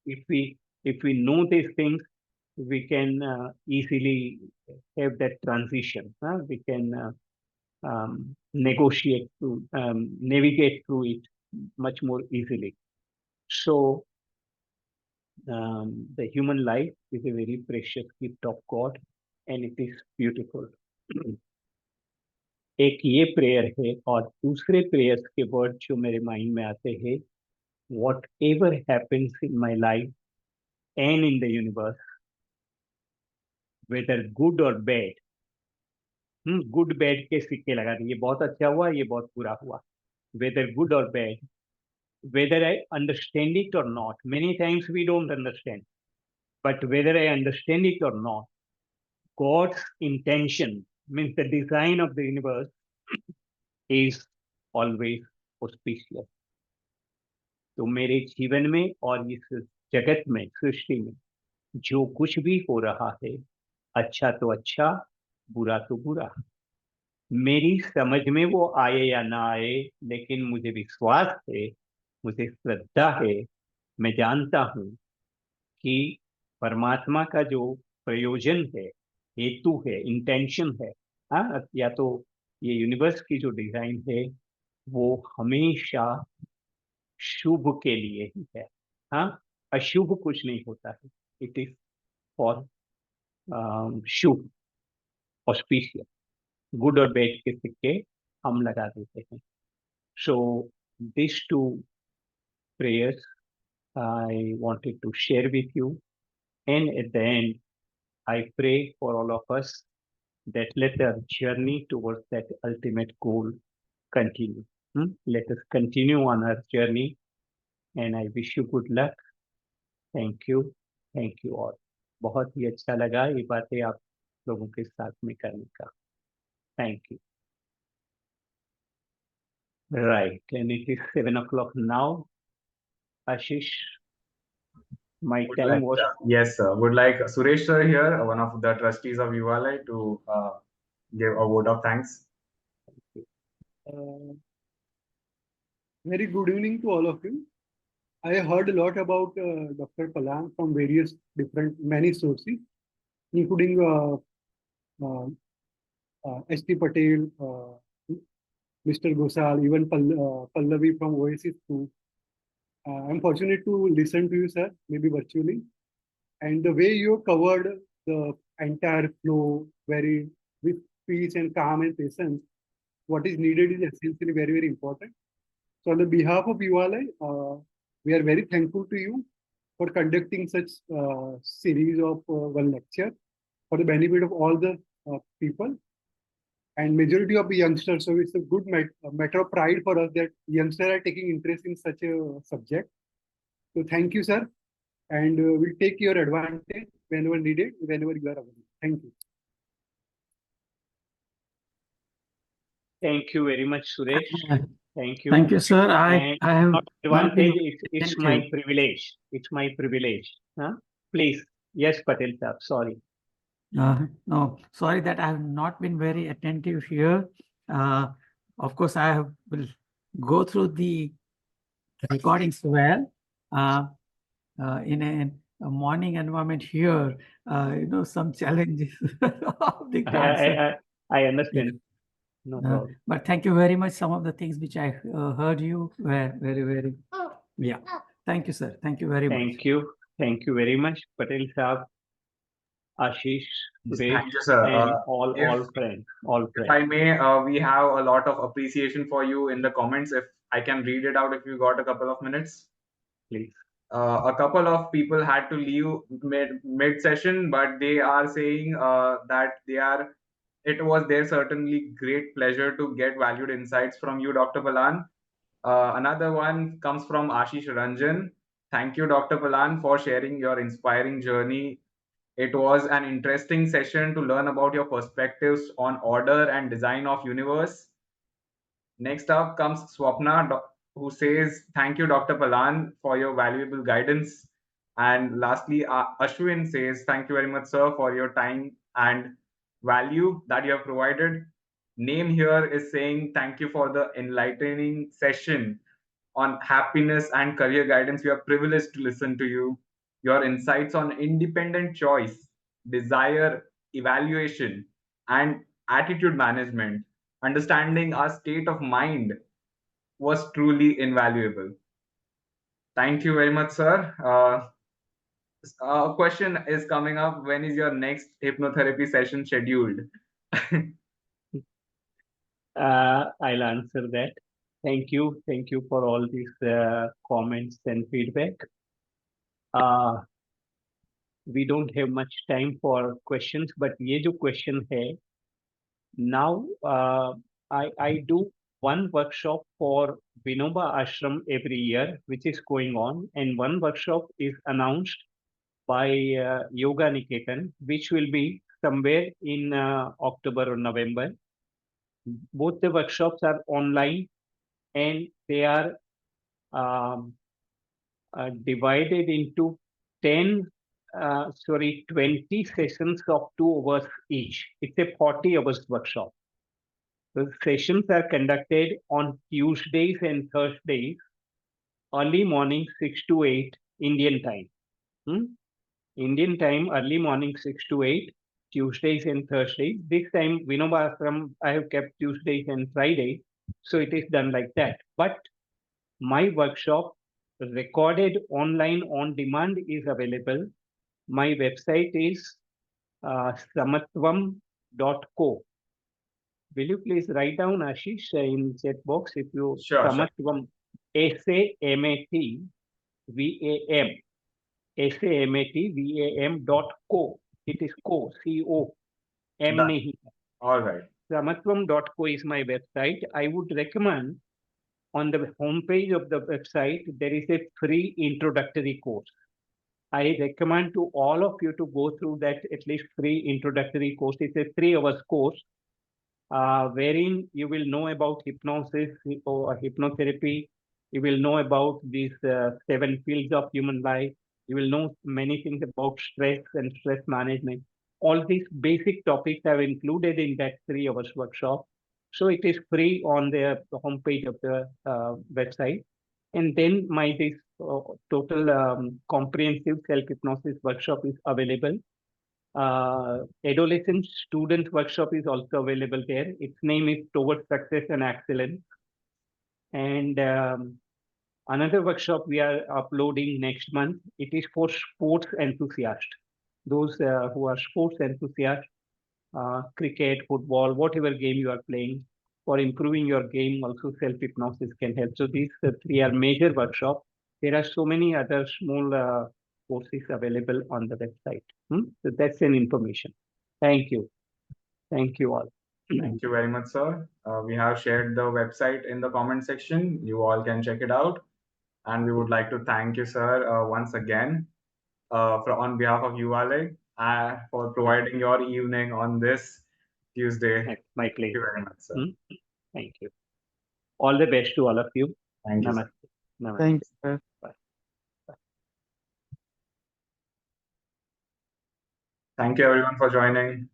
Speaker 1: If we know these things, we can easily have that transition. We can negotiate through, navigate through it much more easily. So the human life is a very precious gift of God, and it is beautiful. एक ये prayer है, और दूसरे prayers के word जो मेरे mind में आते हैं, what ever happens in my life and in the universe, weather good और बैड. गुड बैड के सिक्के लगा दिए, बहुत अच्छा हुआ, ये बहुत बुरा हुआ. वेदर गुड और bad, whether I understand it or not. Many times we don't understand. But whether I understand it or not, God's intention, means the design of the universe, is always auspicious. तो मेरे जीवन में और इस जगत में, सृष्टि में, जो कुछ भी हो रहा है, अच्छा तो अच्छा, बुरा तो बुरा. मेरी समझ में वो आए या ना आए, लेकिन मुझे विश्वास है, मुझे श्रद्धा है, मैं जानता हूं कि परमात्मा का जो प्रयोजन है, हेतु है, इंटेंशन है, या तो ये यूनिवर्स की जो डिजाइन है, वो हमेशा शुभ के लिए ही है. हाँ, अशुभ कुछ नहीं होता है. इट इज फॉर शुभ, ऑस्पिशियस. गुड और बैड के सिक्के हम लगा देते हैं. So this two prayers I wanted to share with you, and at the end I pray for all of us that let our journey towards that ultimate goal continue. Let us continue on our journey and I wish you good luck. Thank you all. बहुत ही अच्छा लगा ये बातें आप लोगों के साथ में करने का. Thank you. Right, and it is 7 o'clock now. Ashish, my
Speaker 3: Would
Speaker 1: time
Speaker 3: like,
Speaker 1: was.
Speaker 3: yes, sir. Would like Suresh sir here, one of the trustees of Yuvalay, to give a vote of thanks.
Speaker 4: Very good evening to all of you. I heard a lot about Dr. Palan from various many sources, including S.T. Patel, Mr. Gosal, even Pallavi from Oasis too. I'm fortunate to listen to you, sir, maybe virtually. And the way you covered the entire flow, very with peace and calm and patience, what is needed is essentially very, very important. So on the behalf of Yuvalay, we are very thankful to you for conducting such series of one lecture for the benefit of all the people and majority of the youngsters. So it's a good matter of pride for us that youngsters are taking interest in such a subject. So thank you, sir. And we'll take your advantage whenever needed, whenever you are available. Thank you.
Speaker 1: Thank you very much, Suresh. Thank you.
Speaker 5: Thank you, sir. I have
Speaker 1: not advantage. It's my privilege. It's my privilege. Huh? Please, yes, Patel sir. Sorry.
Speaker 5: No, sorry that I have not been very attentive here. Of course, will go through the recordings well. In a morning environment here, some challenges of the grandson.
Speaker 1: I understand.
Speaker 5: Yeah.
Speaker 1: No problem.
Speaker 5: But thank you very much. Some of the things which I heard you were very, very. Yeah. Thank you, sir. Thank you very much.
Speaker 1: Thank you. Thank you very much, Patel sir, Ashish, Suresh,
Speaker 3: Thank you, sir.
Speaker 1: and all friends.
Speaker 3: If I may, we have a lot of appreciation for you in the comments. If I can read it out, if you got a couple of minutes.
Speaker 1: Please.
Speaker 3: A couple of people had to leave mid session, but they are saying that it was their certainly great pleasure to get valued insights from you, Dr. Palan. Another one comes from Ashish Ranjan. Thank you, Dr. Palan, for sharing your inspiring journey. It was an interesting session to learn about your perspectives on order and design of universe. Next up comes Swapna, who says, thank you, Dr. Palan, for your valuable guidance. And lastly, Ashwin says, thank you very much, sir, for your time and value that you have provided. Name here is saying, thank you for the enlightening session on happiness and career guidance. We are privileged to listen to you. Your insights on independent choice, desire, evaluation, and attitude management, understanding our state of mind was truly invaluable. Thank you very much, sir. A question is coming up. When is your next hypnotherapy session scheduled?
Speaker 1: I'll answer that. Thank you. Thank you for all these comments and feedback. We don't have much time for questions, but ये जो question है, now I do one workshop for Vinoba Ashram every year, which is going on, and one workshop is announced by Yoga Niketan, which will be somewhere in October or November. Both the workshops are online and they are divided into 20 sessions of 2 hours each. It's a 40 hours workshop. The sessions are conducted on Tuesdays and Thursdays, early morning 6 to 8 Indian time. Indian time, early morning 6 to 8, Tuesdays and Thursdays. This time, Vinoba Ashram, I have kept Tuesdays and Fridays, so it is done like that. But my workshop, recorded online on demand, is available. My website is samatvam.co. Will you please write down, Ashish, in chat box if you Samatvam, SAMATVAM, SAMATVAM.co. It is co, C-O, M nahi.
Speaker 3: All right.
Speaker 1: Samatvam.co is my website. I would recommend On the homepage of the website, there is a free introductory course. I recommend to all of you to go through that at least free introductory course. It's a 3 hours course, wherein you will know about hypnosis or hypnotherapy. You will know about these 7 fields of human life. You will know many things about stress and stress management. All these basic topics are included in that 3 hours workshop. So it is free on the homepage of the website. And then my this total comprehensive self-hypnosis workshop is available. Adolescent student workshop is also available there. Its name is Towards Success and Excellence. And another workshop we are uploading next month. It is for sports enthusiasts. Those who are sports enthusiasts, cricket, football, whatever game you are playing, for improving your game, also self-hypnosis can help. So these 3 are major workshops. There are so many other small courses available on the website. So that's an information. Thank you. Thank you all.
Speaker 3: Thank you very much, sir. We have shared the website in the comment section. You all can check it out. And we would like to thank you, sir, once again on behalf of Yuvalay for providing your evening on this Tuesday.
Speaker 1: My
Speaker 3: Thank you
Speaker 1: pleasure.
Speaker 3: very much, sir.
Speaker 1: Thank you. All the best to all of you.
Speaker 3: Thank you, sir.
Speaker 1: Namaste. Namaste.
Speaker 5: Thanks, sir.
Speaker 3: Thank you, everyone, for joining.